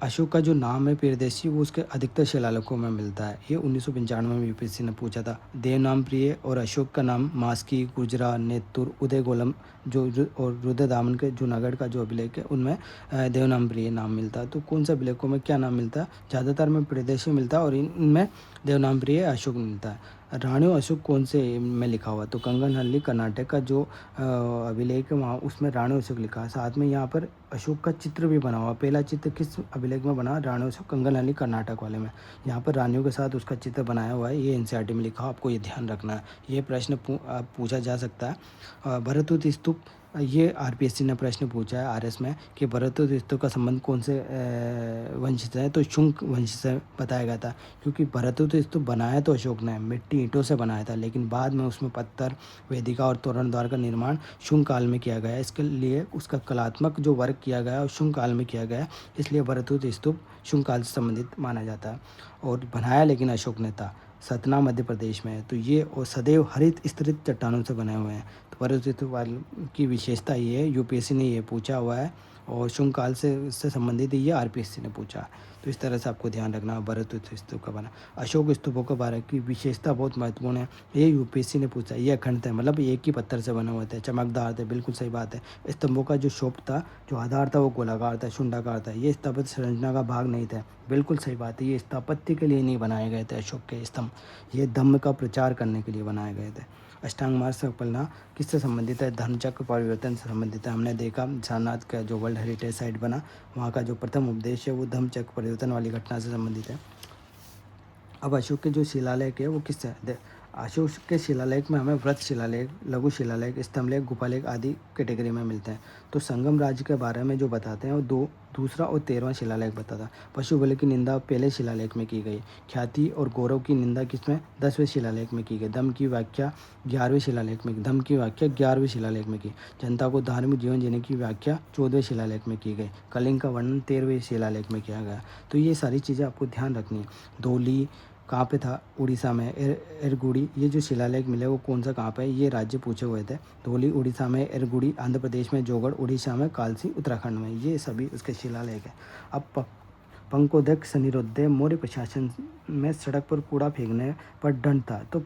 अशोक का जो नाम है प्रियदर्शी, वो उसके अधिकतर शिलालेखों में मिलता है। ये 1995 में यूपीएससी ने पूछा था। देवनाम प्रिय और अशोक का नाम मास्की, गुजरा, नेतुर, उदयगोलम और रुद्रदामन के जूनागढ़ का जो अभिलेख है उनमें देवनाम प्रिय नाम मिलता है। तो कौन सा अभिलेखों में क्या नाम मिलता है? ज़्यादातर में प्रियदर्शी मिलता है और इनमें देवनाम प्रिय अशोक मिलता है। राणियों अशोक कौन से में लिखा हुआ? तो कंगनहल्ली कर्नाटक का जो अभिलेख है वहाँ उसमें राणियों अशोक लिखा है। साथ में यहाँ पर अशोक का चित्र भी बना हुआ। पहला चित्र किस अभिलेख में बना? राणियों अशोक कंगनहल्ली कर्नाटक वाले में। यहाँ पर रानियों के साथ उसका चित्र बनाया हुआ है। ये एनसीईआरटी में लिखा, आपको ये ध्यान रखना है। ये प्रश्न पूछा जा सकता है। भरतुत स्तूप, ये आरपीएससी ने प्रश्न पूछा है आरएस में कि भरतुत स्तूप का संबंध कौन से वंश से है? तो शुंग वंश से बताया गया था, क्योंकि भरतुत स्तूप बनाया तो अशोक ने मिट्टी ईंटों से बनाया था, लेकिन बाद में उसमें पत्थर, वेदिका और तोरण द्वार का निर्माण शुंग काल में किया गया। इसके लिए उसका कलात्मक जो वर्क किया गया शुंग काल में किया गया, इसलिए भरतुत स्तूप शुंग काल से संबंधित माना जाता है। और बनाया लेकिन अशोक ने था। सतना मध्य प्रदेश में है। तो ये और सदैव हरित स्तरित चट्टानों से बने हुए हैं। तो भरतुत की विशेषता ये है, यूपीएससी ने ये पूछा हुआ है, और शुंग काल से संबंधित ये आरपीएससी ने पूछा। तो इस तरह से आपको ध्यान रखना भरतुत स्तूप का बना। अशोक स्तूपों के बारे की विशेषता बहुत महत्वपूर्ण है, ये यूपीएससी ने पूछा। ये अखंड थे, मतलब एक ही पत्थर से बने हुए थे, चमकदार थे, बिल्कुल सही बात है। स्तंभों का जो शोप था, जो आधार था, वो गोलाकार था, शुंडाकार था। ये स्थापत्य संरचना का भाग नहीं थे, बिल्कुल सही बात है। ये स्थापत्य के लिए नहीं बनाए गए थे अशोक के स्तंभ, ये धम्म का प्रचार करने के लिए बनाए गए थे। अष्टांग मार्ग संकल्पना किससे संबंधित है? धर्मचक्र परिवर्तन से संबंधित है। हमने देखा सारनाथ का जो वर्ल्ड हेरिटेज साइट बना, वहाँ का जो प्रथम उपदेश है वो धर्मचक्र परिवर्तन वाली घटना से संबंधित है। अब अशोक के जो शिलालेख है वो किससे है? अशोक के शिलालेख में हमें व्रत शिलालेख, लघु शिलालेख, स्तंभलेख, गुफालेख आदि कैटेगरी में मिलते हैं। तो संगम राज्य के बारे में जो बताते हैं वो दूसरा और 13वां शिलालेख बताता है। पशु बलि की निंदा पहले शिलालेख में की गई। ख्याति और गौरव की निंदा किसमें? 10वें शिलालेख में की गई। दम की व्याख्या 11वें शिलालेख में, दम की व्याख्या 11वें शिलालेख में की। जनता को धार्मिक जीवन जीने की व्याख्या 14वें शिलालेख में की गई। कलिंग का वर्णन 13वें शिलालेख में किया गया। तो ये सारी चीज़ें आपको ध्यान रखनी है। धौली कहाँ पे था? उड़ीसा में। एरगुड़ी, ये जो शिलालेख मिले वो कौन सा कहाँ पे है? ये राज्य पूछे हुए थे। धौली उड़ीसा में, एरगुड़ी आंध्र प्रदेश में, जोगढ़ उड़ीसा में, कालसी उत्तराखंड में, ये सभी उसके शिलालेख है। अब पंकोदक सनिरुद्ध मौर्य प्रशासन में सड़क पर कूड़ा फेंकने पर दंड था। तो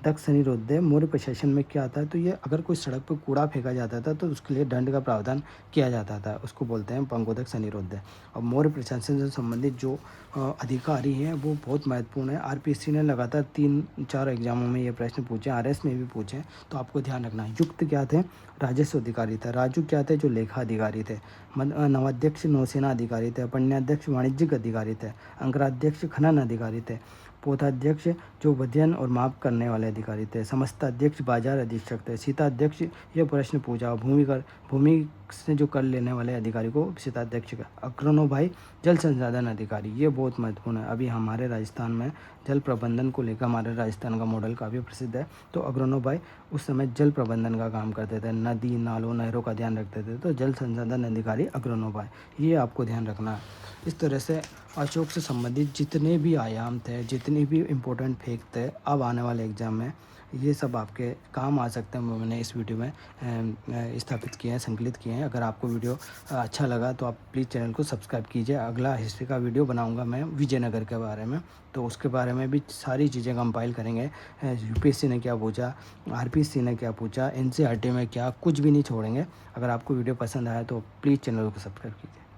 दक्ष अनिरुद्ध मौर्य प्रशासन में क्या आता है, तो ये अगर कोई सड़क पर कूड़ा फेंका जाता था तो उसके लिए दंड का प्रावधान किया जाता था, उसको बोलते हैं पंगोदक अनिरुद्ध। और मौर्य प्रशासन से संबंधित जो अधिकारी हैं वो बहुत महत्वपूर्ण है। आरपीएससी ने लगातार 3-4 एग्जामों में ये प्रश्न पूछे, आरएस में भी पूछे, तो आपको ध्यान रखना है। युक्त क्या थे, राजस्व अधिकारी थे। राजू क्या थे, जो लेखा अधिकारी थे। नवाध्यक्ष नौसेना अधिकारी थे। पन्याध्यक्ष वाणिज्यिक अधिकारी थे। अंकराध्यक्ष खनन अधिकारी थे। पोताध्यक्ष जो वजन और माप करने वाले अधिकारी थे। समस्ताध्यक्ष बाजार अधीक्षक थे। सीताध्यक्ष ये प्रश्न पूछा, भूमि से जो कर लेने वाले अधिकारी को सीताध्यक्ष का। अग्रनो भाई जल संसाधन अधिकारी, ये बहुत महत्वपूर्ण है। अभी हमारे राजस्थान में जल प्रबंधन को लेकर हमारे राजस्थान का मॉडल काफ़ी प्रसिद्ध है। तो अग्रनो भाई उस समय जल प्रबंधन का काम करते थे, नदी नालों नहरों का ध्यान रखते थे, तो जल संसाधन अधिकारी अग्रनो भाई, ये आपको ध्यान रखना है। इस तरह से अशोक से संबंधित जितने भी आयाम थे, जितने भी इम्पोर्टेंट फैक्ट थे, अब आने वाले एग्ज़ाम में ये सब आपके काम आ सकते हैं। मैंने इस वीडियो में स्थापित किए हैं, संकलित किए हैं। अगर आपको वीडियो अच्छा लगा तो आप प्लीज़ चैनल को सब्सक्राइब कीजिए। अगला हिस्ट्री का वीडियो बनाऊंगा मैं विजयनगर के बारे में, तो उसके बारे में भी सारी चीज़ें कंपाइल करेंगे। यूपीएससी ने क्या पूछा, आरपीएससी ने क्या पूछा, एनसीईआरटी में क्या, कुछ भी नहीं छोड़ेंगे। अगर आपको वीडियो पसंद आया तो प्लीज़ चैनल को सब्सक्राइब कीजिए।